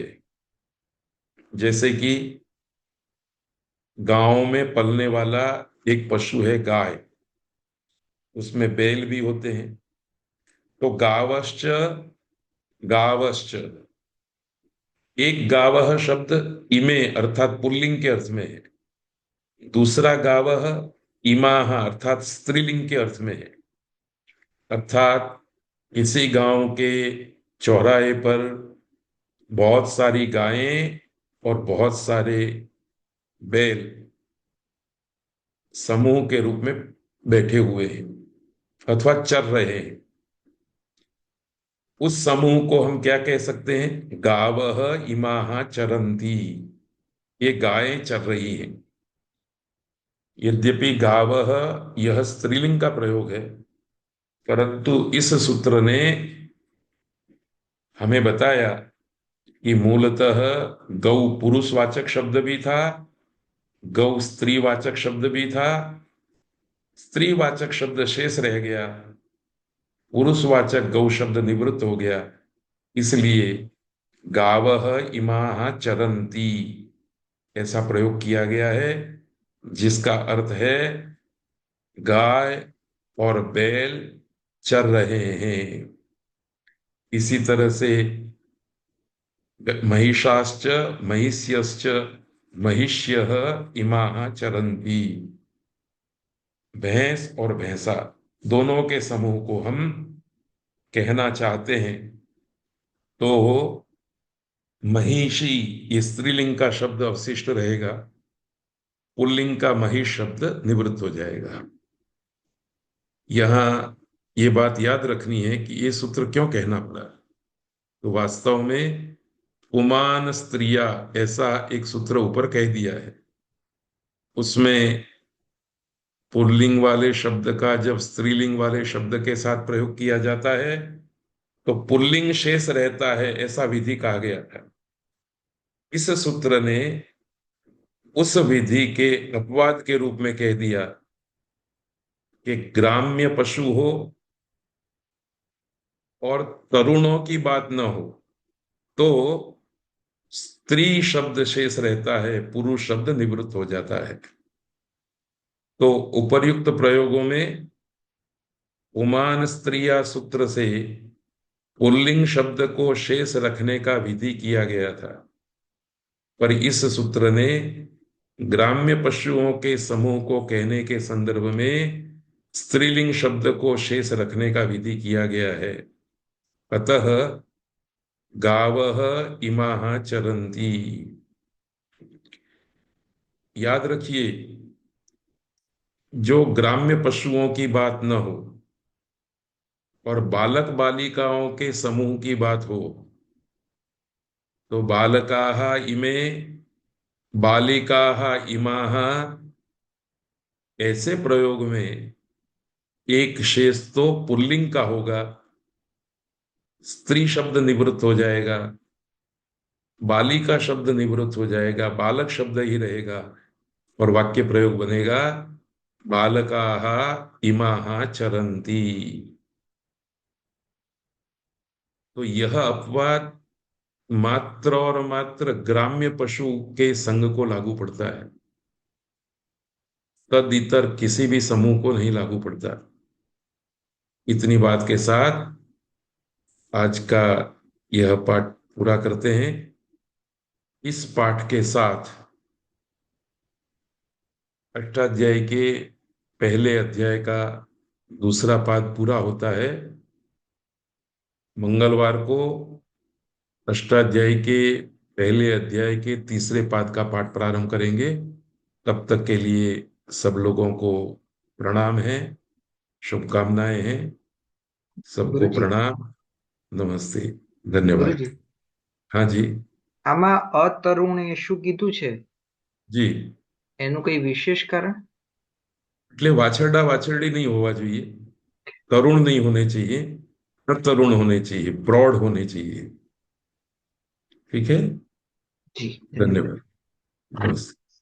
जैसे कि गांव में पलने वाला एक पशु है गाय, उसमें बैल भी होते हैं। तो गावश्च, गावश्च, एक गावह शब्द इमे अर्थात पुल्लिंग के अर्थ में है, दूसरा गावह इमाह अर्थात स्त्रीलिंग के अर्थ में है। अर्थात किसी गांव के चौराहे पर बहुत सारी गायें और बहुत सारे बैल समूह के रूप में बैठे हुए हैं अथवा चर रहे हैं। उस समूह को हम क्या कह सकते हैं? गावह इमाह चरंती, ये गायें चर रही हैं। यद्यपि गावह यह स्त्रीलिंग का प्रयोग है, परंतु इस सूत्र ने हमें बताया कि मूलतः गौ पुरुषवाचक शब्द भी था, गौ स्त्रीवाचक शब्द भी था, स्त्रीवाचक शब्द शेष रह गया, पुरुषवाचक गौ शब्द निवृत्त हो गया, इसलिए गावह इमाह चरंती ऐसा प्रयोग किया गया है, जिसका अर्थ है गाय और बैल चर रहे हैं। इसी तरह से महिषाश्च महिष्यश्च महिष्यः इमाः चरन्ति, भैंस और भैंसा दोनों के समूह को हम कहना चाहते हैं तो महिषी ये स्त्रीलिंग का शब्द अवशिष्ट रहेगा, पुल्लिंग का महिष शब्द निवृत्त हो जाएगा। यहां ये बात याद रखनी है कि ये सूत्र क्यों कहना पड़ा। तो वास्तव में पुमान स्त्रिया ऐसा एक सूत्र ऊपर कह दिया है, उसमें पुल्लिंग वाले शब्द का जब स्त्रीलिंग वाले शब्द के साथ प्रयोग किया जाता है तो पुल्लिंग शेष रहता है, ऐसा विधि कहा गया था। इस सूत्र ने उस विधि के अपवाद के रूप में कह दिया कि ग्राम्य पशु हो और तरुणों की बात न हो तो स्त्री शब्द शेष रहता है, पुरुष शब्द निवृत्त हो जाता है। तो उपर्युक्त प्रयोगों में उमान स्त्रिया सूत्र से पुल्लिंग शब्द को शेष रखने का विधि किया गया था, पर इस सूत्र ने ग्राम्य पशुओं के समूह को कहने के संदर्भ में स्त्रीलिंग शब्द को शेष रखने का विधि किया गया है। अतः गावः इमाः चरन्ति। याद रखिए, जो ग्राम्य पशुओं की बात न हो और बालक बालिकाओं के समूह की बात हो तो बालकाः इमे, बालिकाः इमाः, ऐसे प्रयोग में एक शेष तो पुल्लिंग का होगा, स्त्री शब्द निवृत्त हो जाएगा, बालिका शब्द निवृत्त हो जाएगा, बालक शब्द ही रहेगा और वाक्य प्रयोग बनेगा बालकाः इमाः चरन्ति। तो यह अपवाद मात्र और मात्र ग्राम्य पशु के संग को लागू पड़ता है, तद इतर किसी भी समूह को नहीं लागू पड़ता। इतनी बात के साथ आज का यह पाठ पूरा करते हैं। इस पाठ के साथ अष्टाध्यायी के पहले अध्याय का दूसरा पाठ पूरा होता है। मंगलवार को अष्टाध्यायी के पहले अध्याय के तीसरे पाद का पाठ प्रारंभ करेंगे। तब तक के लिए सब लोगों को प्रणाम है, शुभकामनाएं हैं। सबको गुरुजी, प्रणाम, नमस्ते, ગુરુજી, धन्यवाद। हाँ जी। આમાં અતરુણેશુ કીધું છે, जी, એનું કઈ વિશેષ કારણ? એટલે વાછરડા વાછરડી नहीं होना चाहिए, तरुण नहीं होने चाहिए, पर तरुण होने चाहिए, प्रौढ़ होने चाहिए। ठीक है, જી, ધન્યવાદ। धन्यवाद, नमस्ते।